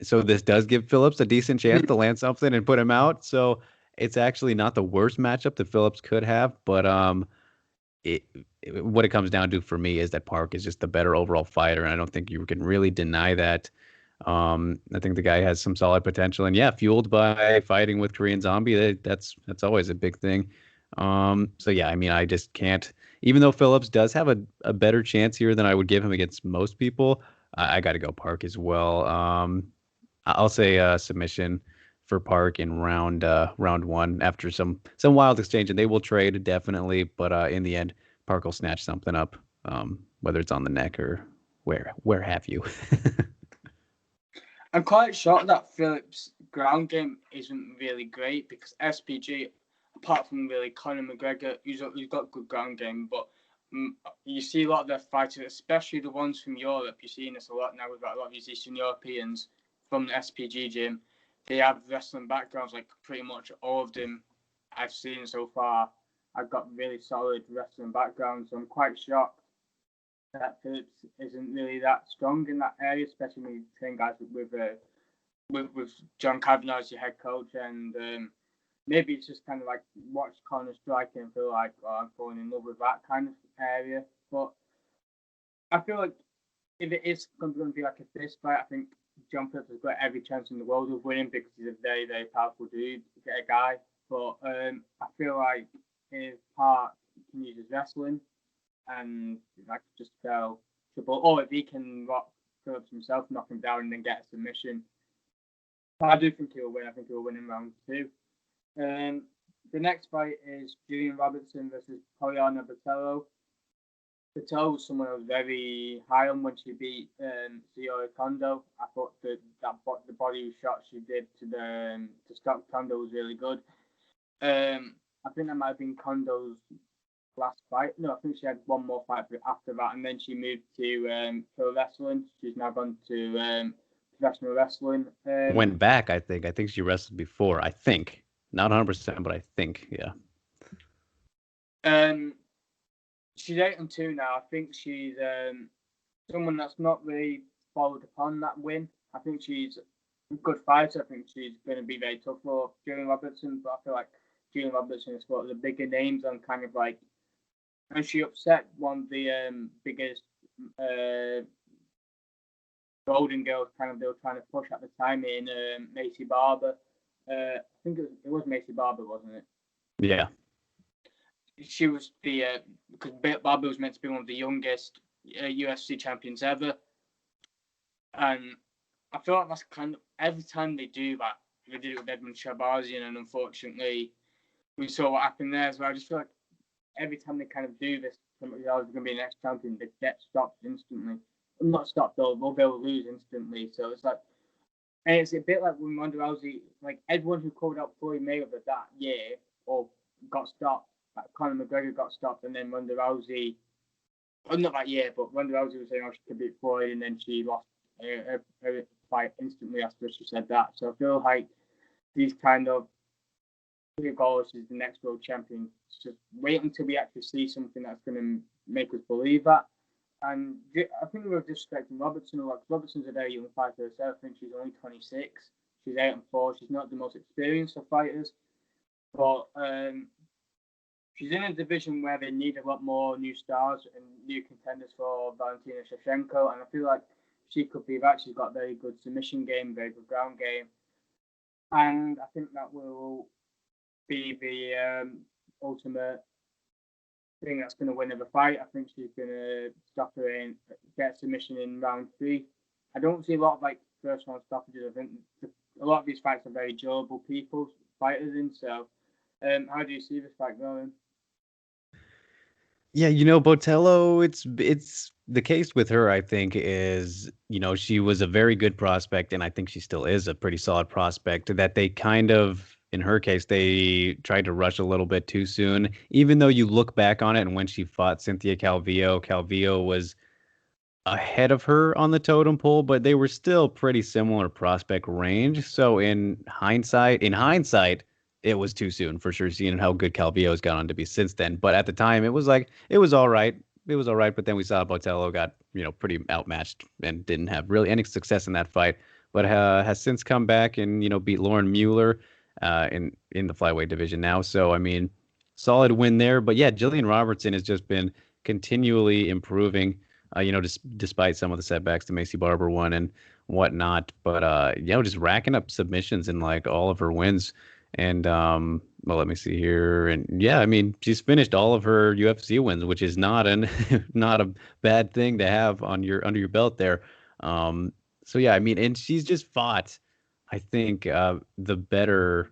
so this does give Phillips a decent chance to land something and put him out. So it's actually not the worst matchup that Phillips could have. But what it comes down to for me is that Park is just the better overall fighter. And I don't think you can really deny that. I think the guy has some solid potential. And yeah, fueled by fighting with Korean Zombie, that's always a big thing. So yeah, I mean, I just can't. even though Phillips does have a better chance here than I would give him against most people, I got to go Park as well. I'll say submission for Park in round one after some wild exchange, and they will trade definitely, but in the end, Park will snatch something up, whether it's on the neck or where have you. I'm quite shocked that Phillips' ground game isn't really great because SPG, apart from really Conor McGregor, he's got good ground game, but you see a lot of their fighters, especially the ones from Europe. You're seeing this a lot now with a lot of these Eastern Europeans from the SPG gym. They have wrestling backgrounds, like pretty much all of them I've seen so far. I've got really solid wrestling backgrounds, so I'm quite shocked that Phillips isn't really that strong in that area, especially when you train guys with John Kavanagh as your head coach, and maybe it's just kind of like watch Conor striking and feel like, oh, I'm falling in love with that kind of area. But I feel like if it is going to be like a fist fight, I think John Phillips has got every chance in the world of winning because he's a very, very powerful dude, a guy. But I feel like if Park can use his wrestling and like just go triple, or if he can rock Phillips himself, knock him down, and then get a submission, I do think he'll win. I think he'll win in round two. The next fight is Julian Robertson versus Poliana Botelho. Botelho was someone I was very high on when she beat Sayori Kondo. I thought that the body shot she did to stop Kondo was really good. I think that might have been Kondo's last fight. No, I think she had one more fight after that, and then she moved to pro wrestling. She's now gone to professional wrestling. Went back, I think. I think she wrestled before. I think. Not 100%, but I think, yeah. She's 8-2 now. I think she's someone that's not really followed upon that win. I think she's a good fighter. I think she's going to be very tough for Julian Robertson, but I feel like Julian Robertson has got the bigger names on kind of like, and she upset one of the biggest Golden Girls kind of they were trying to push at the time in Macy Barber. I think it was Macy Barber, wasn't it? Yeah. She was because Barber was meant to be one of the youngest UFC champions ever, and I feel like that's kind of every time they do that. They did it with Edmund Shabazian, and unfortunately, we saw what happened there as well. I just feel like every time they kind of do this, somebody else is going to be the next champion, they get stopped instantly. Not stopped though, they'll lose instantly. So it's like, and it's a bit like when Ronda Rousey, like everyone who called out Floyd Mayweather that year or got stopped, like Conor McGregor got stopped, and then Ronda Rousey, well, not that year, but Ronda Rousey was saying, oh, she could beat Floyd, and then she lost her fight instantly after she said that. So I feel like these kind of goals is the next world champion. Just wait until we actually see something that's going to make us believe that. And I think we were disrespecting Robertson a lot. Robertson's a very young fighter herself. I think she's only 26. She's 8-4. She's not the most experienced of fighters, but she's in a division where they need a lot more new stars and new contenders for Valentina Shevchenko. And I feel like she could be that. She's got very good submission game, very good ground game, and I think that will be the ultimate thing that's going to win the fight. I think she's going to stop her and get submission in round 3. I don't see a lot of like first round stoppages. I think a lot of these fights are very durable fighters in. So, how do you see this fight going? Yeah, Botelho, it's the case with her, I think, is, she was a very good prospect, and I think she still is a pretty solid prospect, that they kind of, in her case, they tried to rush a little bit too soon. Even though you look back on it, and when she fought Cynthia Calvillo was ahead of her on the totem pole, but they were still pretty similar prospect range. So in hindsight, it was too soon for sure, seeing how good Calvillo's gone on to be since then. But at the time, it was like, it was all right. It was all right. But then we saw Botelho got, pretty outmatched and didn't have really any success in that fight, but has since come back and, beat Lauren Mueller in the flyweight division now. So, I mean, solid win there. But yeah, Jillian Robertson has just been continually improving, despite some of the setbacks, the Macy Barber one and whatnot. But, just racking up submissions in like all of her wins. And well, let me see here. And yeah, I mean, she's finished all of her UFC wins, which is not an not a bad thing to have on your under your belt there. Um, so yeah, I mean, and she's just fought, I think, the better,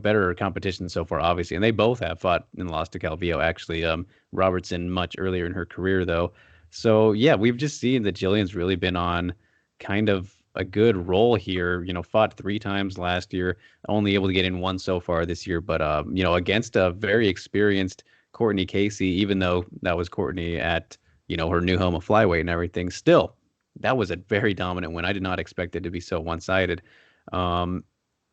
better competition so far, obviously. And they both have fought and lost to Calvillo, actually. Robertson much earlier in her career, though. So yeah, we've just seen that Jillian's really been on kind of a good roll here. Fought 3 times last year, only able to get in one so far this year, but against a very experienced Courtney Casey, even though that was Courtney at her new home of flyweight and everything, still that was a very dominant win. I did not expect it to be so one-sided. Um,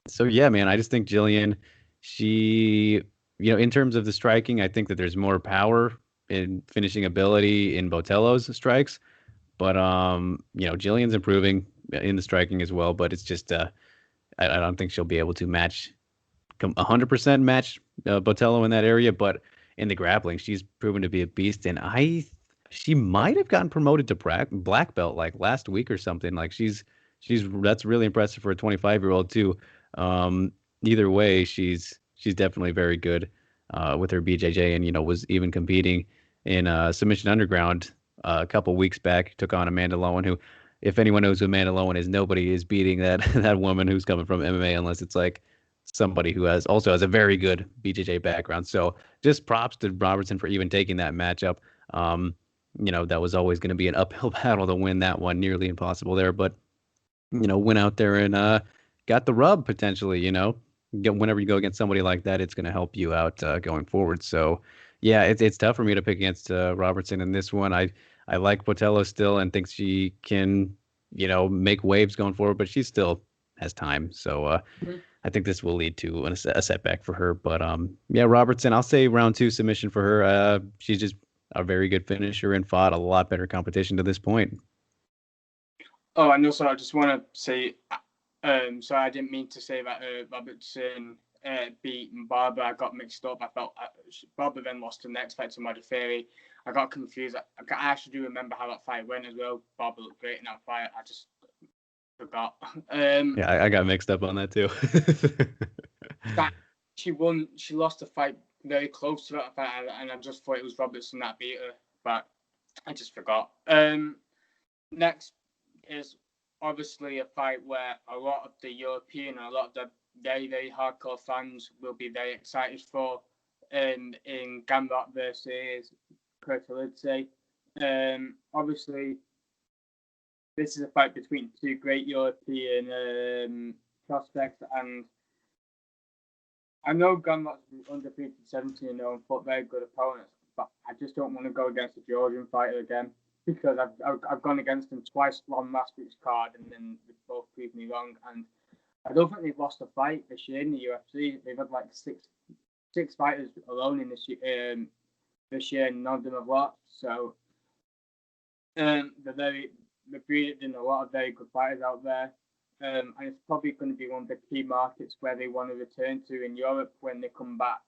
so yeah, man, I just think Jillian, she, in terms of the striking, I think that there's more power in finishing ability in Botello's strikes, but Jillian's improving in the striking as well, but it's just I don't think she'll be able to 100% match Botello in that area, but in the grappling, she's proven to be a beast. And she might have gotten promoted to black belt like last week or something. Like that's really impressive for a 25-year-old too. Um, Either way, she's definitely very good with her BJJ, and was even competing in Submission Underground a couple weeks back. Took on Amanda Lowen, who, if anyone knows who Amanda Lowen is, nobody is beating that that woman who's coming from MMA unless it's like somebody who also has a very good BJJ background. So just props to Robertson for even taking that matchup. That was always going to be an uphill battle to win that one, nearly impossible there, but went out there and got the rub potentially. Whenever you go against somebody like that, it's going to help you out going forward. So yeah, it's tough for me to pick against Robertson in this one. I like Botello still and think she can make waves going forward, but she still has time. So I think this will lead to a setback for her. But yeah, Robertson, I'll say round 2 submission for her. She's just a very good finisher and fought a lot better competition to this point. Oh, and also I just want to say, so I didn't mean to say that Robertson beat Barber. I got mixed up. I felt Barber then lost to the next fight to Modafferi. I got confused. I actually do remember how that fight went as well. Barber looked great in that fight. I just forgot. Yeah, I got mixed up on that too. She won. She lost the fight very close to that fight, and I just thought it was Robertson that beat her, but I just forgot. Next is obviously a fight where a lot of the European and a lot of the very, very hardcore fans will be very excited for, in Gamrot versus Kurtulidze. Obviously, this is a fight between two great European prospects, and I know Gamrot's undefeated 17-0 and fought very good opponents, but I just don't want to go against a Georgian fighter again, because I've gone against them twice on last week's card, and then they both proved me wrong. And I don't think they've lost a fight this year in the UFC. They've had like six fighters alone in this year, and none of them have lost. So they're breeding a lot of very good fighters out there. And it's probably going to be one of the key markets where they want to return to in Europe when they come back,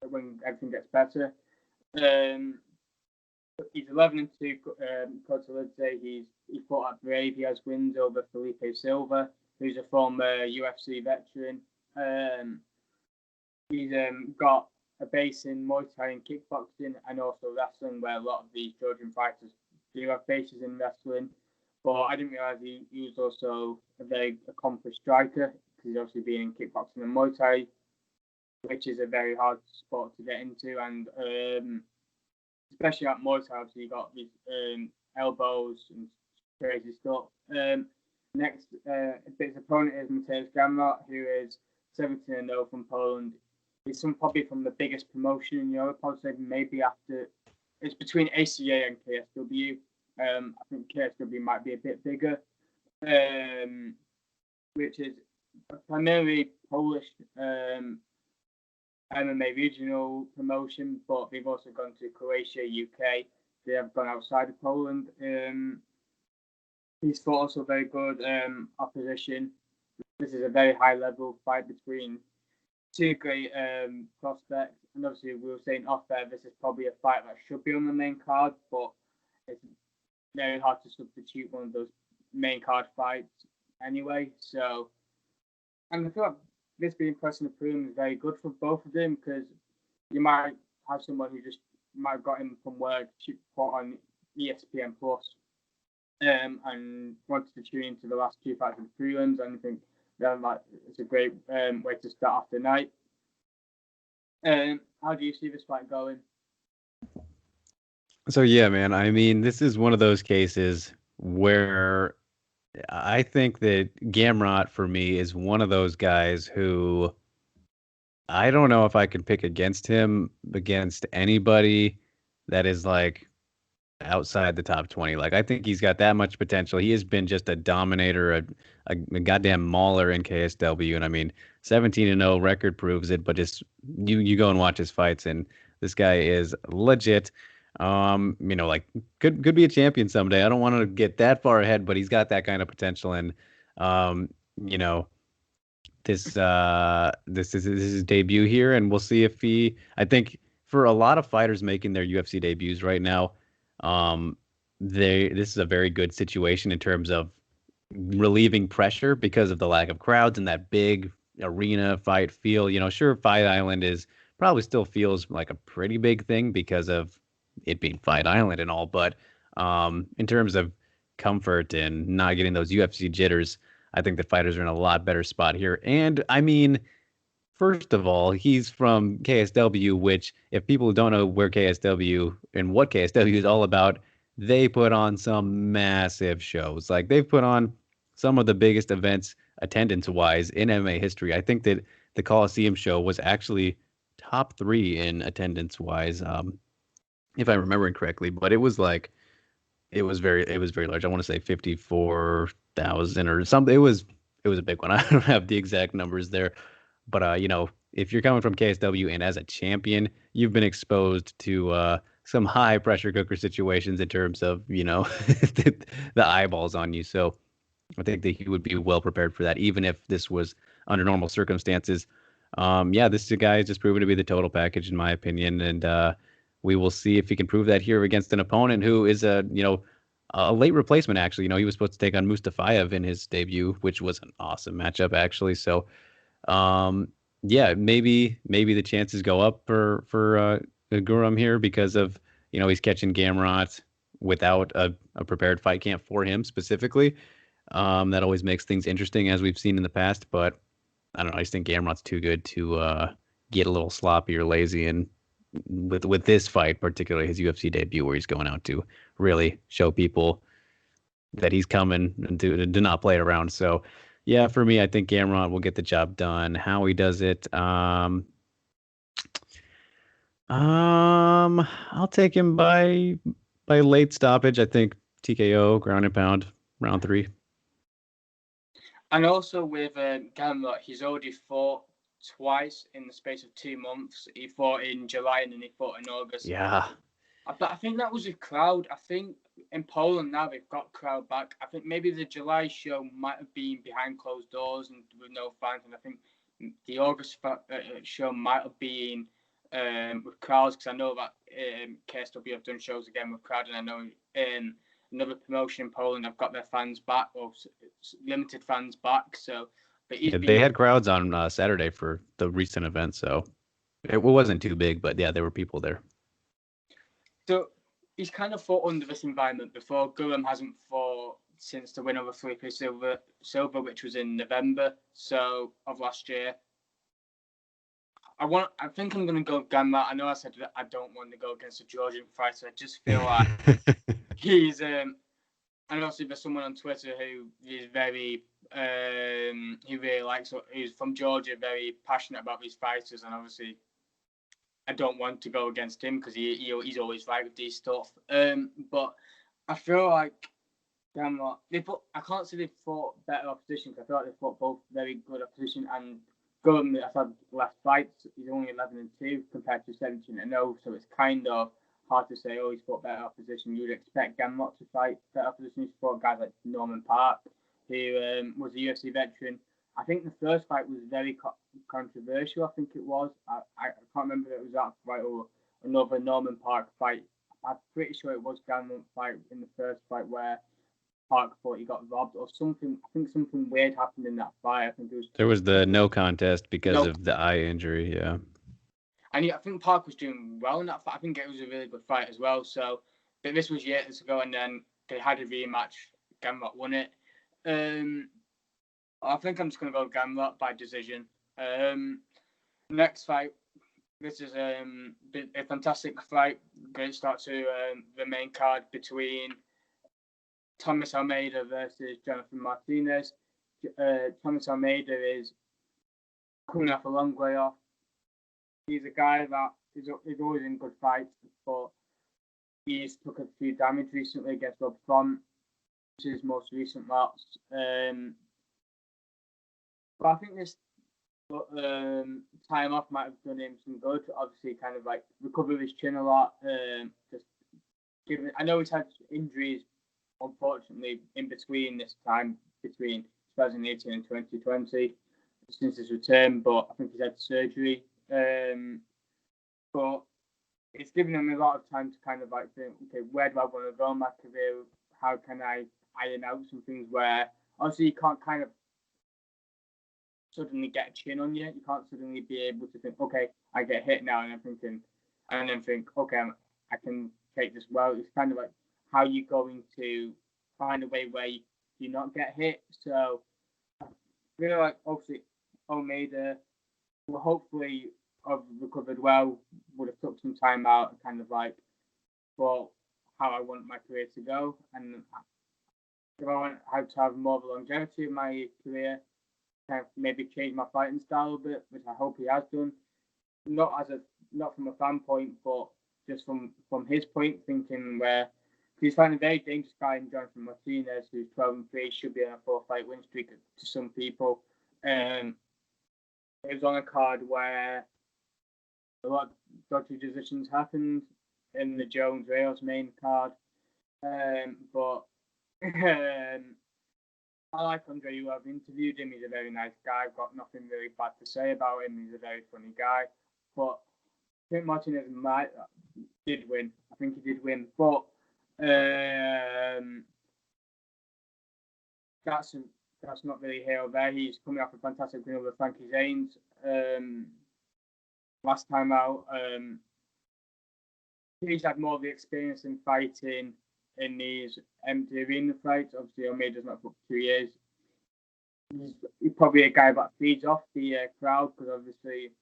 when everything gets better. He's 11-2. Kurtulidze. He fought at Brave. He has wins over Felipe Silva, who's a former UFC veteran. He's got a base in Muay Thai and kickboxing, and also wrestling, where a lot of these Georgian fighters do have bases in wrestling. But I didn't realize he was also a very accomplished striker, because he's obviously been in kickboxing and Muay Thai, which is a very hard sport to get into. And especially at Muay Thai, obviously you got these elbows and crazy stuff. Next, his opponent is Mateusz Gamrot, who is 17-0 from Poland. He's probably from the biggest promotion in Europe. I'd say maybe after, it's between ACA and KSW. I think KSW might be a bit bigger, which is a primarily Polish MMA regional promotion, but they've also gone to Croatia, UK. They have gone outside of Poland. He's fought also very good opposition. This is a very high level fight between two great prospects. And obviously, we were saying off there, this is probably a fight that should be on the main card, but it's very hard to substitute one of those main card fights anyway. So, and I feel like this being pressing the prelim is very good for both of them because you might have someone who just might have got him from work put on ESPN Plus and wanted to tune into the last two fights of the prelims, and I think that it's a great way to start off the night. How do you see this fight going? So yeah, man. I mean, this is one of those cases where I think that Gamrot for me is one of those guys who I don't know if I could pick against him against anybody that is like outside the top 20. Like I think he's got that much potential. He has been just a dominator, a goddamn mauler in KSW. And I mean, 17-0 record proves it, but just you go and watch his fights and this guy is legit. Like could be a champion someday. I don't want to get that far ahead, but he's got that kind of potential. And you know, this is his debut here, and we'll see if I think for a lot of fighters making their UFC debuts right now, this is a very good situation in terms of relieving pressure because of the lack of crowds and that big arena fight feel. Sure, Fight Island is probably still feels like a pretty big thing because of it being Fight Island and all, but in terms of comfort and not getting those UFC jitters, I think the fighters are in a lot better spot here. And I mean, first of all, he's from KSW, which if people don't know where KSW and what KSW is all about, they put on some massive shows. Like they've put on some of the biggest events attendance-wise in MMA history. I think that the Coliseum show was actually top 3 in attendance-wise, if I'm remembering correctly. But it was very large. I want to say 54,000 or something. It was a big one. I don't have the exact numbers there, but if you're coming from KSW and as a champion, you've been exposed to some high pressure cooker situations in terms of the eyeballs on you. So I think that he would be well prepared for that, even if this was under normal circumstances. This guy is just proven to be the total package in my opinion, and we will see if he can prove that here against an opponent who is a late replacement. Actually, he was supposed to take on Mustafayev in his debut, which was an awesome matchup actually. So, maybe the chances go up for Guram here because of he's catching Gamrot without a prepared fight camp for him specifically. That always makes things interesting as we've seen in the past, but I don't know. I just think Gamrot's too good to get a little sloppy or lazy, and with this fight, particularly his UFC debut, where he's going out to really show people that he's coming and to not play it around. So, yeah, for me, I think Gamrot will get the job done. How he does it, I'll take him by late stoppage. I think TKO, ground and pound, round 3. And also with Gamrot, he's already fought twice in the space of 2 months. He fought in July and then he fought in August. Yeah. But I think that was a crowd. I think in Poland now they've got crowd back. I think maybe the July show might have been behind closed doors and with no fans. And I think the August show might have been with crowds, because I know that KSW have done shows again with crowd, and I know another promotion in Poland have got their fans back, or limited fans back. So, but they had crowds on Saturday for the recent event, so it wasn't too big, but yeah, there were people there. So he's kind of fought under this environment before. Guram hasn't fought since the win over Felipe Silva, which was in November of last year. I think I'm going to go Gamrot. I know I said that I don't want to go against a Georgian fighter. I just feel like he's and obviously there's someone on Twitter who is very he really likes, who's from Georgia, very passionate about these fighters, and obviously I don't want to go against him because he's always right with these stuff. But I feel like Gamrot, I can't say they've fought better opposition, because I feel like they've fought both very good opposition, and Guram, I've had last fights, he's only 11-2 compared to 17-0, so it's kind of hard to say, he's fought better opposition. You'd expect Gamrot to fight better opposition. He's fought guys like Norman Park, who was a UFC veteran. I think the first fight was very controversial, I think it was. I can't remember if it was that fight or another Norman Park fight. I'm pretty sure it was Gamrot fight in the first fight where Park thought he got robbed or something. I think something weird happened in that fight. I think There was the no contest because No. of the eye injury. Yeah. And I think Park was doing well in that fight. I think it was a really good fight as well. So, but this was years ago, and then they had a rematch. Gamrot won it. I think I'm just going to go Gamrot by decision. Next fight. This is a fantastic fight. Great start to the main card between Thomas Almeida versus Jonathan Martinez. Thomas Almeida is coming off a long way off. He's a guy that is always in good fights, but he's took a few damage recently against Rob Font, which is his most recent loss. But I think this time off might have done him some good. Obviously, kind of like recover his chin a lot. Just given, I know he's had injuries, unfortunately, in between this time between 2018 and 2020 since his return. But I think he's had surgery. But it's given him a lot of time to kind of like think, okay, where do I want to go in my career? How can I iron out some things where obviously you can't kind of suddenly get a chin on you. You can't suddenly be able to think, okay, I get hit now, and then think, okay, I can take this well. It's kind of like how you're going to find a way where you do not get hit. So I feel like obviously Almeida will hopefully have recovered well, would have took some time out and kind of like thought how I want my career to go, and if I want how to have more of a longevity in my career, kind of maybe change my fighting style a bit, which I hope he has done. Not from a fan point, but just from his point, thinking where he's finding a very dangerous guy in Jonathan Martinez, who's 12-3, should be on a 4-fight win streak to some people. It was on a card where a lot of dodgy decisions happened in the Jones Reyes main card, but I like Andre. You have interviewed him. He's a very nice guy. I've got nothing really bad to say about him. He's a very funny guy. But I think Martinez did win. I think he did win. But that's not really here or there. He's coming off a fantastic win over Frankie Zanes last time out. He's had more of the experience in fighting in these empty arena fights. Obviously, Almeida's not for 2 years. He's probably a guy that feeds off the crowd, because obviously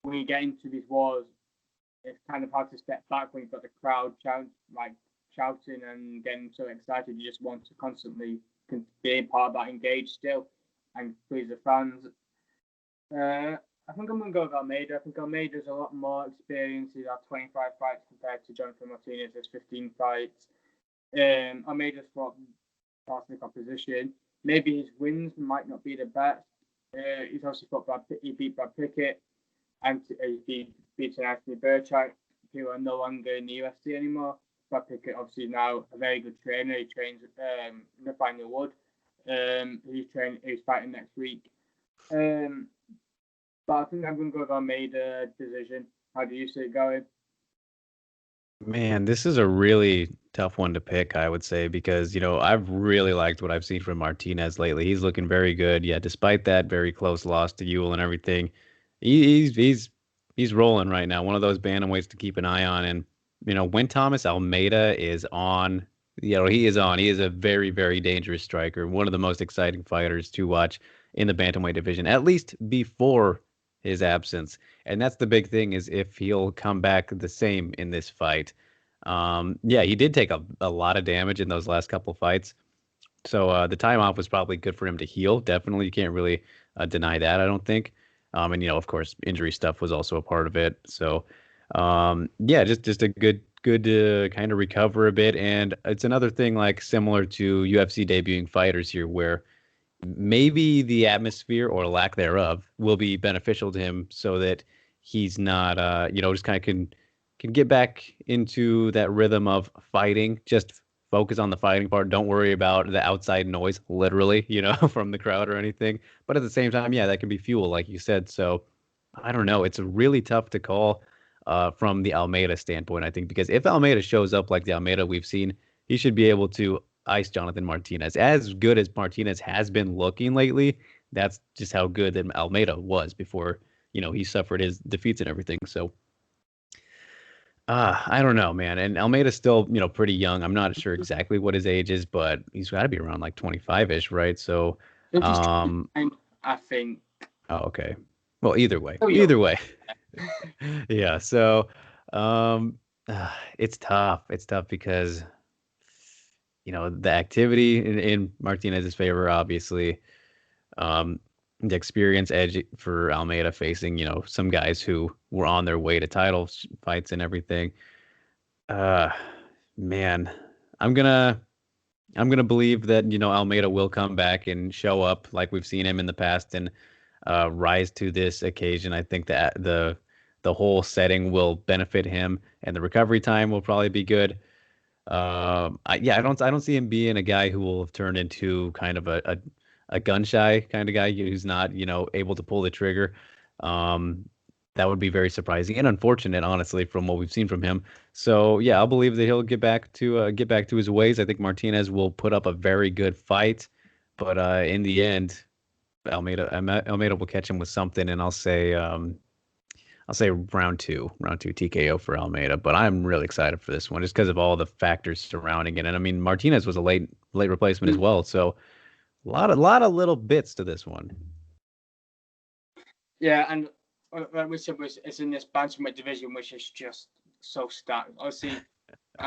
when you get into these wars, it's kind of hard to step back when you've got the crowd shouting and getting so excited. You just want to constantly be a part of that, engaged still, and please the fans. I think I'm going to go with Almeida. I think Almeida's a lot more experienced. He's had 25 fights compared to Jonathan Martinez's 15 fights. Almeida's fought classic opposition. Maybe his wins might not be the best. He's also fought he beat Brad Pickett, and he beat Anthony Burchak, who are no longer in the UFC anymore. Brad Pickett obviously is now a very good trainer. He trains Nathaniel Wood. He's fighting next week. But I think I'm going to go with Almeida decision. How do you see it going? Man, this is a really tough one to pick, I would say, because, I've really liked what I've seen from Martinez lately. He's looking very good. Yeah, despite that very close loss to Ewell and everything, he's rolling right now. One of those bantamweights to keep an eye on. And, when Thomas Almeida is on, he is on. He is a very, very dangerous striker. One of the most exciting fighters to watch in the bantamweight division, at least before his absence. And that's the big thing, is if he'll come back the same in this fight. He did take a lot of damage in those last couple fights. So the time off was probably good for him to heal. Definitely. You can't really deny that, I don't think. And, of course, injury stuff was also a part of it. So, just a good kind of recover a bit. And it's another thing like similar to UFC debuting fighters here, where maybe the atmosphere or lack thereof will be beneficial to him, so that he's not, just kind of can get back into that rhythm of fighting. Just focus on the fighting part. Don't worry about the outside noise, literally, from the crowd or anything. But at the same time, that can be fuel, like you said. So I don't know. It's really tough to call from the Almeida standpoint, I think, because if Almeida shows up like the Almeida we've seen, he should be able to ice Jonathan Martinez. As good as Martinez has been looking lately, that's just how good that Almeida was before, he suffered his defeats and everything. So, I don't know, man. And Almeida's still, pretty young. I'm not sure exactly what his age is, but he's got to be around like 25-ish, right? So, I think. Oh, okay. Well, either way, Oh, either way. Yeah. So, um, it's tough. It's tough because, the activity in Martinez's favor, obviously, um, the experience edge for Almeida facing, some guys who were on their way to title fights and everything. Uh, man, I'm gonna I'm gonna believe that Almeida will come back and show up like we've seen him in the past and rise to this occasion. I think that the whole setting will benefit him, and the recovery time will probably be good. I don't see him being a guy who will have turned into kind of a gun shy kind of guy who's not able to pull the trigger. Um, that would be very surprising and unfortunate, honestly, from what we've seen from him. So yeah, I'll believe that he'll get back to his ways. I think Martinez will put up a very good fight, but in the end, Almeida will catch him with something, and I'll say round two TKO for Almeida. But I'm really excited for this one just because of all the factors surrounding it. And I mean, Martinez was a late replacement as well, so a lot of little bits to this one. Yeah, and like we said, it's in this bantamweight division, which is just so stacked. Obviously,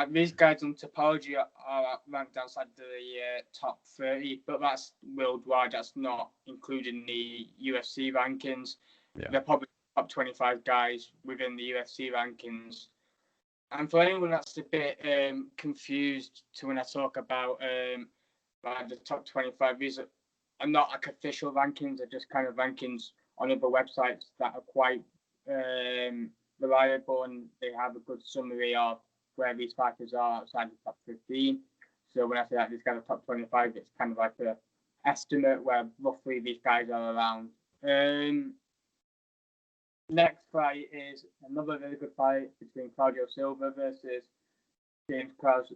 these guys on topology are ranked outside the top 30, but that's worldwide. That's not including the UFC rankings. Yeah. They're probably top 25 guys within the UFC rankings. And for anyone that's a bit confused to when I talk about the top 25, these are not like official rankings. They're just kind of rankings on other websites that are quite reliable, and they have a good summary of where these fighters are outside the top 15. So when I say that these guys are top 25, it's kind of like an estimate where roughly these guys are around. Next fight is another really good fight between Claudio Silva versus James Krause.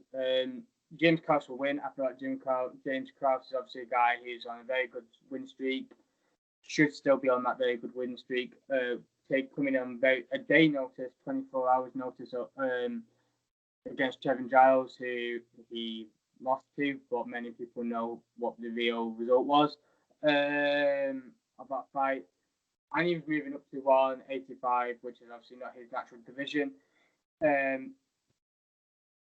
James Krause will win. I feel like James Krause is obviously a guy who's on a very good win streak. Should still be on that very good win streak. Coming on a day notice, 24 hours notice against Trevin Giles, who he lost to, but many people know what the real result was of that fight. And he was moving up to 185, which is obviously not his natural division.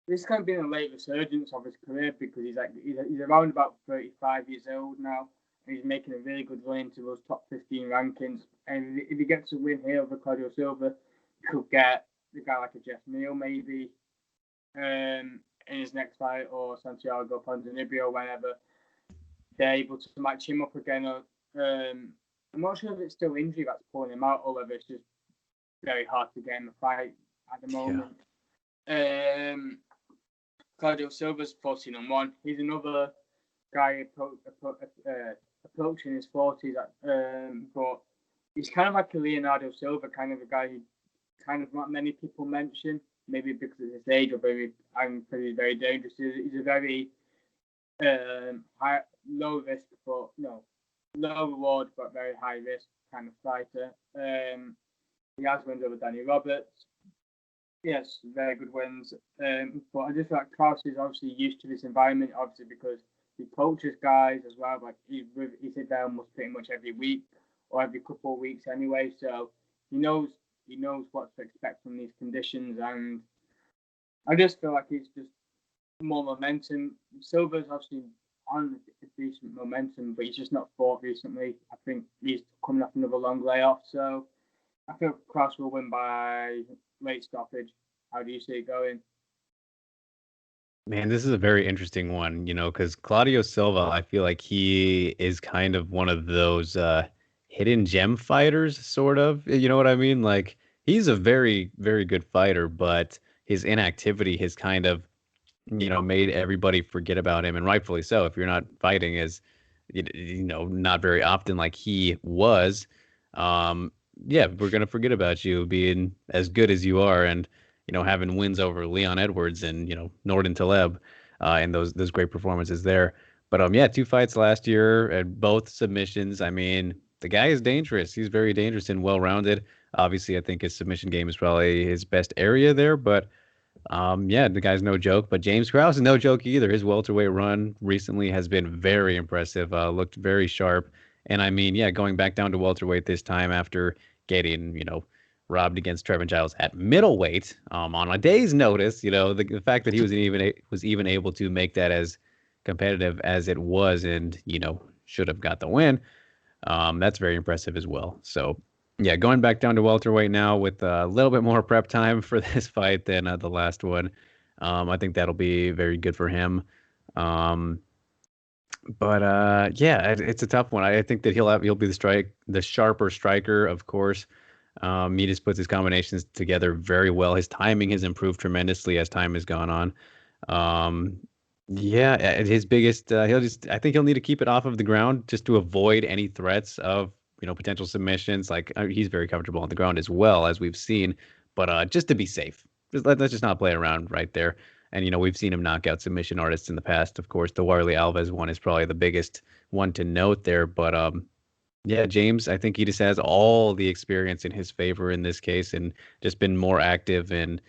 This has kind of been a late resurgence of his career because he's around about 35 years old now, and he's making a really good run into those top 15 rankings. And if he gets a win here over Claudio Silva, he could get a guy like a Jeff Neal maybe in his next fight, or Santiago Ponzinibbio whenever they're able to match him up again. I'm not sure if it's still injury that's pulling him out, or whether it's just very hard to get him a fight at the moment. Yeah. Claudio Silva's 14-1. He's another guy approaching his 40s, but he's kind of like a Leonardo Silva, kind of a guy who kind of not many people mention, maybe because of his age, or maybe he's very dangerous. He's a very low risk, but low reward but very high risk kind of fighter. He has wins over Danny Roberts. Yes, very good wins. But I just feel like Krause is obviously used to this environment, obviously because he coaches guys as well. Like he sits down almost pretty much every week or every couple of weeks anyway. So he knows what to expect from these conditions, and I just feel like it's just more momentum. Silva's obviously on a decent momentum, but he's just not fought recently. I think he's coming off another long layoff, so I feel Krause will win by late stoppage. How do you see it going? Man, this is a very interesting one, because Claudio Silva, I feel like he is kind of one of those hidden gem fighters, sort of. You know what I mean? Like, he's a very, very good fighter, but his inactivity has kind of made everybody forget about him, and rightfully so. If you're not fighting as, not very often like he was, yeah, we're gonna forget about you being as good as you are, and having wins over Leon Edwards and Nordin Taleb. and those great performances there. But yeah, 2 fights last year and both submissions. I mean, the guy is dangerous. He's very dangerous and well-rounded. Obviously, I think his submission game is probably his best area there, but yeah, the guy's no joke. But James Krause is no joke either. His welterweight run recently has been very impressive. Looked very sharp. And I mean, yeah, going back down to welterweight this time after getting, robbed against Trevin Giles at middleweight, on a day's notice. The fact that he was even able to make that as competitive as it was, and should have got the win. That's very impressive as well. So yeah, going back down to welterweight now with a little bit more prep time for this fight than the last one. I think that'll be very good for him. But yeah, it's a tough one. I think that he'll be the sharper striker, of course. He just puts his combinations together very well. His timing has improved tremendously as time has gone on. Yeah, his biggest I think he'll need to keep it off of the ground just to avoid any threats of potential submissions. Like he's very comfortable on the ground as well, as we've seen, but just to be safe, let's just not play around right there. And we've seen him knock out submission artists in the past. Of course, the Warley Alves one is probably the biggest one to note there. But yeah, James, I think he just has all the experience in his favor in this case, and just been more active and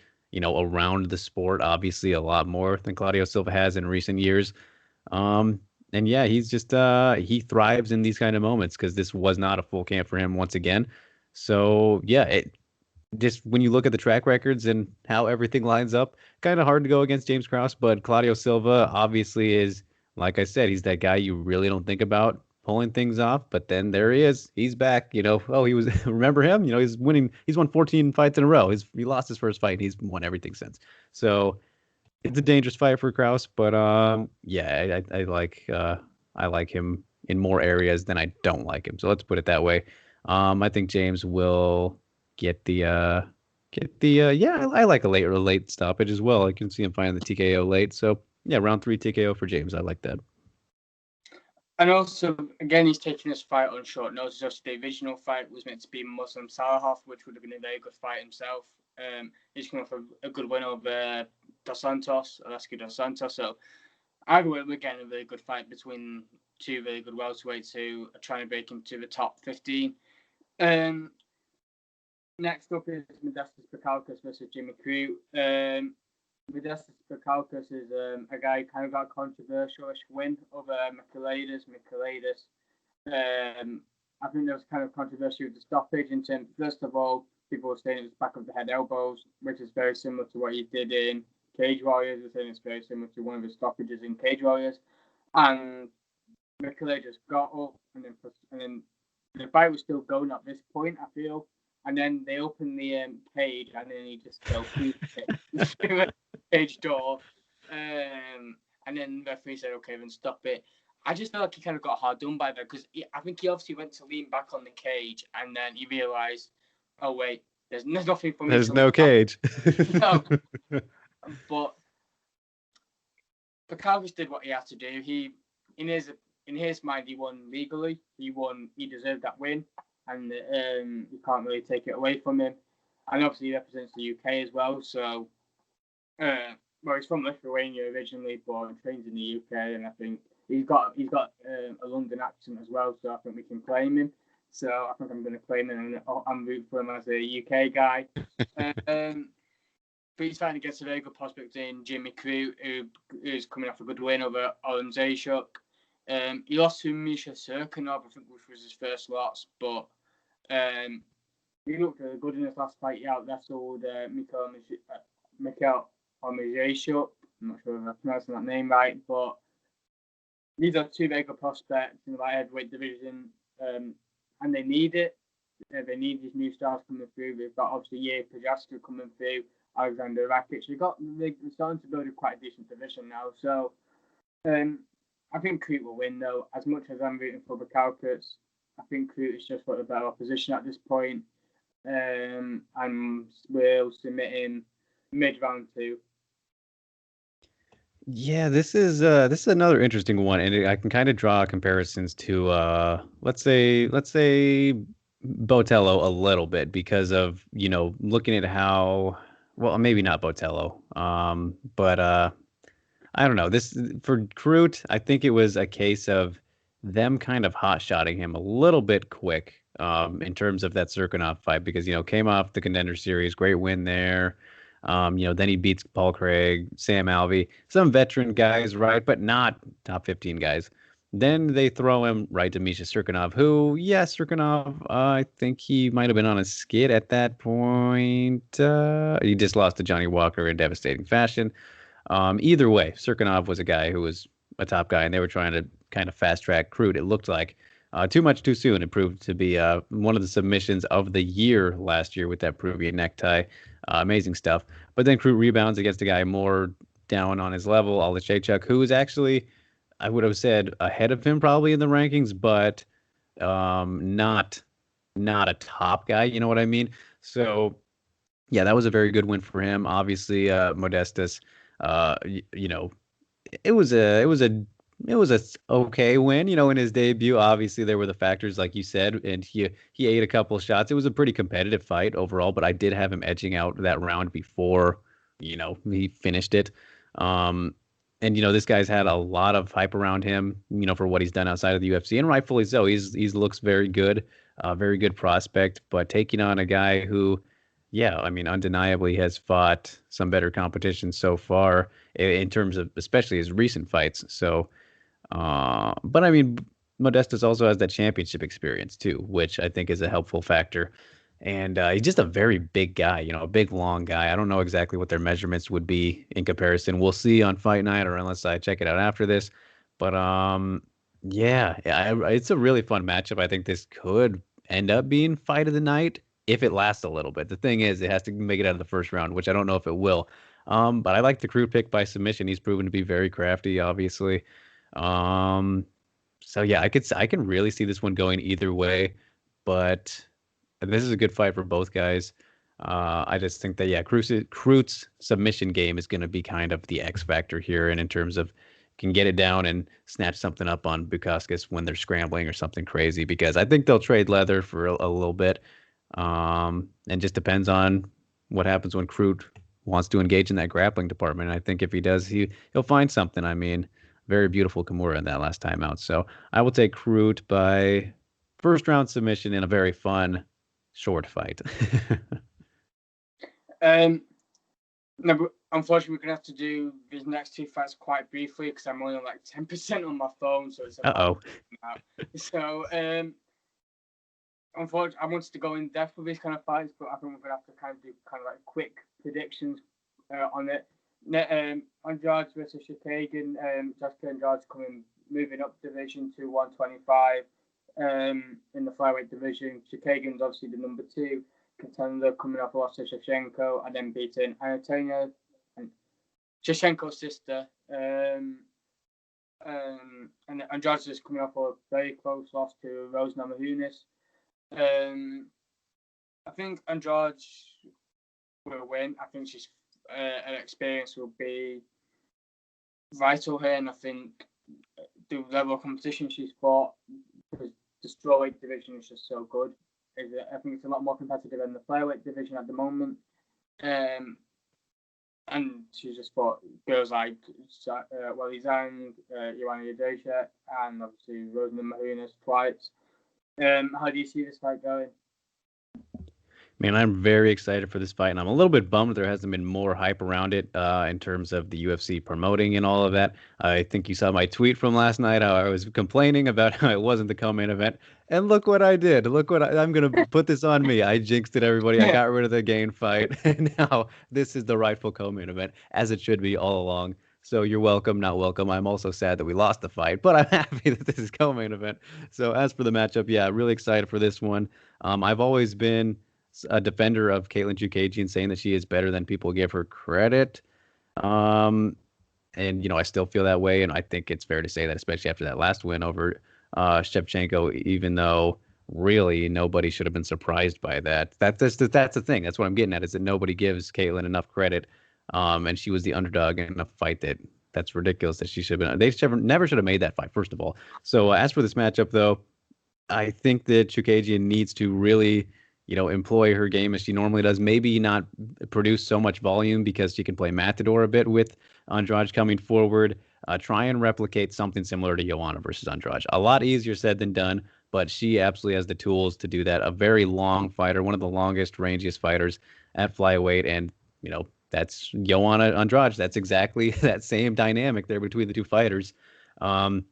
around the sport, obviously a lot more than Claudio Silva has in recent years. And yeah, he's just he thrives in these kind of moments because this was not a full camp for him once again. So yeah, it just when you look at the track records and how everything lines up, kind of hard to go against James Krause. But Claudio Silva obviously is, like I said, he's that guy you really don't think about pulling things off. But then there he is. He's back. Oh, he was, remember him? He's winning. He's won 14 fights in a row. He lost his first fight. He's won everything since. So it's a dangerous fight for Krause. But yeah, I like him in more areas than I don't like him. So let's put it that way. I think James will get the yeah, I like a late stoppage as well. I can see him finding the TKO late. So yeah, round 3 TKO for James. I like that. And also, again, he's taking this fight on short notice. Just the original fight was meant to be Muslim Salahoff, which would have been a very good fight himself. He's coming off a good win over Alasky Dos Santos. So I think we're getting a very good fight between two very good welterweights who are trying to break into the top 15. Next up is Modestas Bukauskas versus Jimmy Crute. Modestas Bukauskas is a guy who kind of got a controversial-ish win over Michailidis. I think there was kind of controversy with the stoppage. First of all, people were saying it was back of the head elbows, which is very similar to what he did in Cage Warriors. They're saying it's very similar to one of his stoppages in Cage Warriors. And Michailidis got up, and then the fight was still going at this point, I feel. And then they opened the cage, and then he just fell through the cage door. And then the referee said, okay, then stop it. I just feel like he kind of got hard done by that, because I think he obviously went to lean back on the cage, and then he realised, oh, wait, there's nothing for me. There's no cage. No. But Bukauskas did what he had to do. In his mind, he won legally. He deserved that win. And you can't really take it away from him. And obviously he represents the UK as well. So, he's from Lithuania originally, but he trains in the UK, and I think he's got a London accent as well. So I think we can claim him. So I think I'm going to claim him, and I'm rooting for him as a UK guy. But he's fighting against a very good prospect in Jimmy Crute, who is coming off a good win over Oren Zayshuk. He lost to Misha Serkinov, I think, which was his first loss, but he looked really good in his last fight. He out-wrestled Mikhail Omejashuk. I'm not sure if I'm pronouncing that name right, but these are two very good prospects in the light heavyweight division, and they need it. They need these new stars coming through. They've got obviously Yuri Prochaska coming through, Alexander Rakic. They're starting to build a quite decent division now. So I think Crute will win, though. As much as I'm rooting for Bukauskas, I think Crute is just got a better opposition at this point, and will submit him mid-round 2. Yeah, this is another interesting one, and I can kind of draw comparisons to let's say Botello a little bit, because of looking at how, well, maybe not Botello, but I don't know. This for Kroot, I think it was a case of them kind of hot-shotting him a little bit quick in terms of that Serkinov fight because, came off the Contender Series, great win there. Then he beats Paul Craig, Sam Alvey, some veteran guys, right, but not top 15 guys. Then they throw him right to Misha Serkinov, who, yes, Serkinov, I think he might have been on a skid at that point. He just lost to Johnny Walker in devastating fashion. Either way, Serkinov was a guy who was a top guy, and they were trying to kind of fast track Kroot. It looked like too much too soon. It proved to be one of the submissions of the year last year with that Peruvian necktie. Amazing stuff. But then Kroot rebounds against a guy more down on his level, Alashaychuk, who is actually, I would have said, ahead of him probably in the rankings, but not a top guy. You know what I mean? So yeah, that was a very good win for him. Obviously, Modestus, you know, it was a okay win, in his debut. Obviously, there were the factors like you said, and he ate a couple shots. It was a pretty competitive fight overall, but I did have him edging out that round before, he finished it. And this guy's had a lot of hype around him, for what he's done outside of the UFC, and rightfully so. He's looks very good, very good prospect, but taking on a guy who, yeah, I mean, undeniably has fought some better competition so far in terms of especially his recent fights. So, but I mean, Modestus also has that championship experience too, which I think is a helpful factor. And he's just a very big guy, a big, long guy. I don't know exactly what their measurements would be in comparison. We'll see on fight night, or unless I check it out after this. But yeah, it's a really fun matchup. I think this could end up being fight of the night if it lasts a little bit. The thing is, it has to make it out of the first round, which I don't know if it will. But I like the Kroot pick by submission. He's proven to be very crafty, obviously. So yeah, I can really see this one going either way, but this is a good fight for both guys. I just think that, yeah, Kroot's submission game is going to be kind of the X factor here, and in terms of can get it down and snatch something up on Bukauskas when they're scrambling or something crazy, because I think they'll trade leather for a little bit. And just depends on what happens when Kroot wants to engage in that grappling department. And I think if he does, he'll find something. I mean, very beautiful Kimura in that last time out. So I will take Kroot by first round submission in a very fun short fight. No, but unfortunately, we're gonna have to do these next two fights quite briefly because I'm only on like 10% on my phone, so it's. So unfortunately, I wanted to go in depth with these kind of fights, but I think we're gonna have to kind of do kind of like quick predictions on it. Andrade versus Chookagian. Joshua Andrade moving up division to 125 in the flyweight division. Chookagian's obviously the number 2 contender, coming off a loss to Shevchenko and then beating Anatolia and Shevchenko's sister. And Andrade is coming off a very close loss to Rose Namajunas. I think Andrade will win. I think she's her experience will be vital here, and I think the level of competition she's fought, because the strawweight division is just so good. I think it's a lot more competitive than the flyweight division at the moment. And she's just fought girls like Weili Zhang, Joanna Jędrzejczyk, and obviously Rose Namajunas twice. How do you see this fight going? Man, I'm very excited for this fight, and I'm a little bit bummed there hasn't been more hype around it in terms of the UFC promoting and all of that. I think you saw my tweet from last night, how I was complaining about how it wasn't the co-main event, and look what I did. Look what I'm going to put this on me. I jinxed it, everybody. I got rid of the Gain fight, and now this is the rightful co-main event, as it should be all along. So you're welcome, not welcome. I'm also sad that we lost the fight, but I'm happy that this is co-main event. So as for the matchup, yeah, really excited for this one. I've always been a defender of Katlyn Chookagian, saying that she is better than people give her credit. And, I still feel that way. And I think it's fair to say that, especially after that last win over Shevchenko, even though really nobody should have been surprised by that. That's the thing. That's what I'm getting at, is that nobody gives Katlyn enough credit. And she was the underdog in a fight that's ridiculous that she should have been. They never should have made that fight, first of all. So as for this matchup, though, I think that Chookagian needs to really employ her game as she normally does. Maybe not produce so much volume because she can play Matador a bit with Andrade coming forward. Try and replicate something similar to Joanna versus Andrade. A lot easier said than done, but she absolutely has the tools to do that. A very long fighter, one of the longest, rangiest fighters at flyweight, and that's Joanna Andrade. That's exactly that same dynamic there between the two fighters. But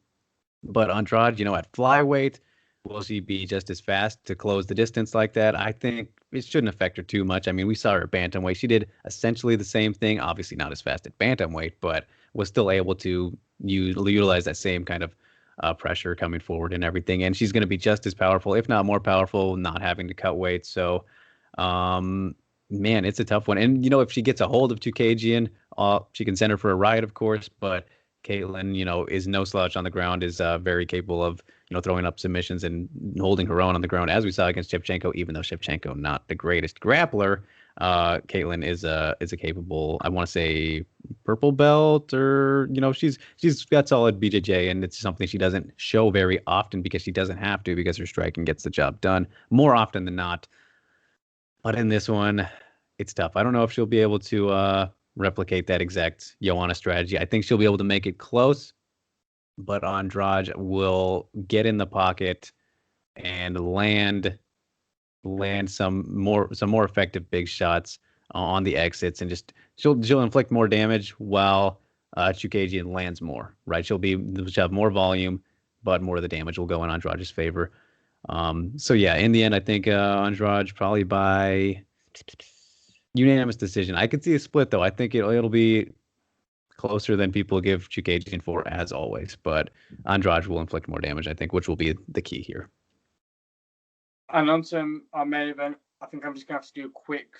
Andrade, at flyweight, will she be just as fast to close the distance like that? I think it shouldn't affect her too much. I mean, we saw her at bantamweight. She did essentially the same thing, obviously not as fast at bantamweight, but was still able to utilize that same kind of pressure coming forward and everything. And she's going to be just as powerful, if not more powerful, not having to cut weight. So, man, it's a tough one. And, if she gets a hold of Tukagian, she can send her for a ride, of course, but Caitlin, is no slouch on the ground, is very capable of, throwing up submissions and holding her own on the ground, as we saw against Shevchenko, even though Shevchenko not the greatest grappler. Caitlin is a capable, I want to say, purple belt, or, she's got solid BJJ, and it's something she doesn't show very often because she doesn't have to, because her striking gets the job done more often than not. But in this one, it's tough. I don't know if she'll be able to replicate that exact Joanna strategy. I think she'll be able to make it close, but Andrade will get in the pocket and land some more effective big shots on the exits, and just she'll inflict more damage while Chookagian lands more. Right? She'll have more volume, but more of the damage will go in Andrade's favor. So yeah, in the end, I think Andrade probably by unanimous decision. I could see a split though. I think it'll be closer than people give Chookagian for, as always. But Andrade will inflict more damage, I think, which will be the key here. And on to our main event, I think I'm just going to have to do a quick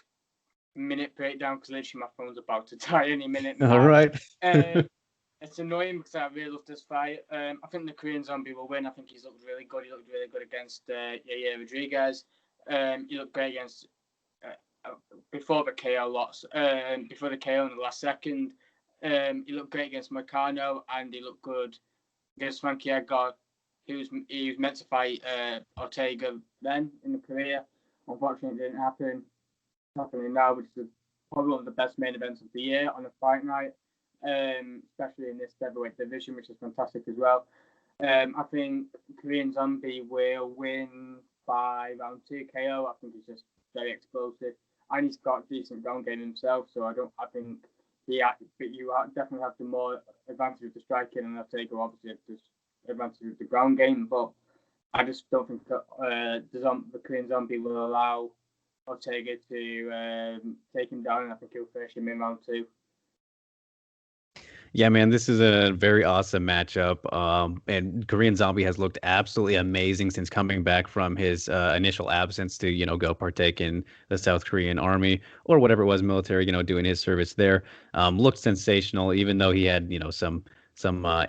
minute breakdown because literally my phone's about to die any minute now. All right. It's annoying because I really love this fight. I think the Korean Zombie will win. I think he's looked really good. He looked really good against Yair Rodriguez. He looked great against before the KO loss. Before the KO in the last second. He looked great against Moicano, and he looked good against Frankie Edgar. He was meant to fight Ortega then in the career. Unfortunately, it didn't happen. It's happening now, which is probably one of the best main events of the year on a fight night, especially in this featherweight division, which is fantastic as well. I think Korean Zombie will win by round 2 KO. I think he's just very explosive, and he's got decent ground game himself. So I think but you definitely have the more advantage of the striking, and Ortega obviously has the advantage of the ground game. But I just don't think that the Korean Zombie will allow Ortega to take him down, and I think he'll finish him in round 2. Yeah, man, this is a very awesome matchup. And Korean Zombie has looked absolutely amazing since coming back from his initial absence to, go partake in the South Korean army or whatever it was, military, doing his service there. Looked sensational, even though he had, some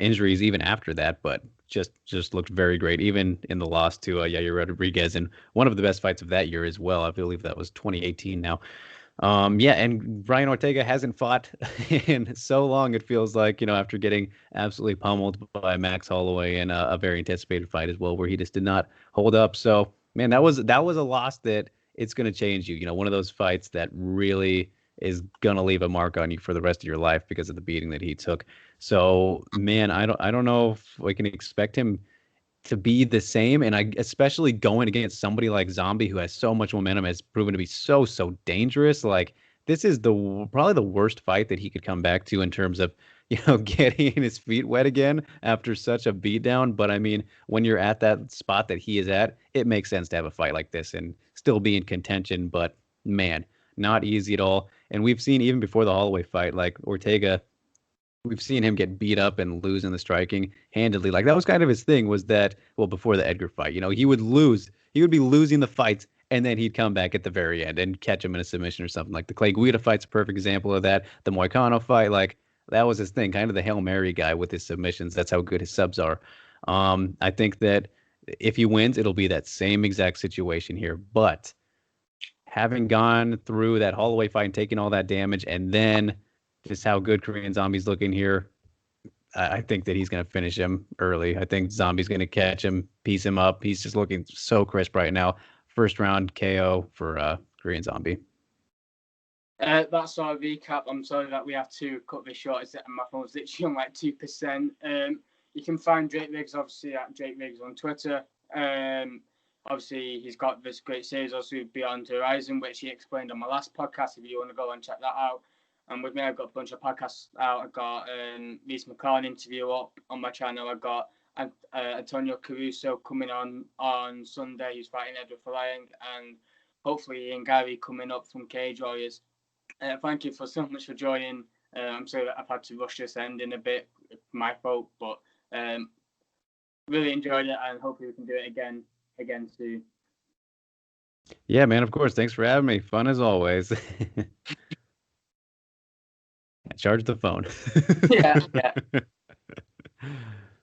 injuries even after that, but just looked very great, even in the loss to Yair Rodriguez, and one of the best fights of that year as well. I believe that was 2018 now. And Brian Ortega hasn't fought in so long, it feels like, after getting absolutely pummeled by Max Holloway in a very anticipated fight as well, where he just did not hold up. So, man, that was a loss that it's going to change you. One of those fights that really is going to leave a mark on you for the rest of your life because of the beating that he took. So, man, I don't know if we can expect him to be the same, and especially going against somebody like Zombie, who has so much momentum, has proven to be so dangerous. Like, this is probably the worst fight that he could come back to in terms of getting his feet wet again after such a beatdown. But I mean, when you're at that spot that he is at, it makes sense to have a fight like this and still be in contention. But man, not easy at all. And we've seen even before the Holloway fight, like Ortega, we've seen him get beat up and lose in the striking handedly. Like, that was kind of his thing, was that, well, before the Edgar fight, he would lose. He would be losing the fights, and then he'd come back at the very end and catch him in a submission or something. Like the Clay Guida fight's a perfect example of that. The Moicano fight, like, that was his thing, kind of the Hail Mary guy with his submissions. That's how good his subs are. I think that if he wins, it'll be that same exact situation here. But having gone through that Holloway fight and taking all that damage, and then just how good Korean Zombie's looking here, I think that he's going to finish him early. I think Zombie's going to catch him, piece him up. He's just looking so crisp right now. first round KO for Korean Zombie. That's our recap. I'm sorry that we have to cut this short. My phone's literally on like 2%. You can find Drake Riggs obviously at Drake Riggs on Twitter. Obviously, he's got this great series also Beyond Horizon, which he explained on my last podcast. If you want to go and check that out. And with me, I've got a bunch of podcasts out. I've got Reese McCarn interview up on my channel. I've got Antonio Caruso coming on Sunday. He's fighting Edward Flying, and hopefully Ian Gary coming up from Cage Warriors. Thank you so much for joining. I'm sorry that I've had to rush this ending a bit. My fault, but really enjoyed it, and hopefully we can do it again soon. Yeah, man, of course. Thanks for having me. Fun as always. Charge the phone. Yeah.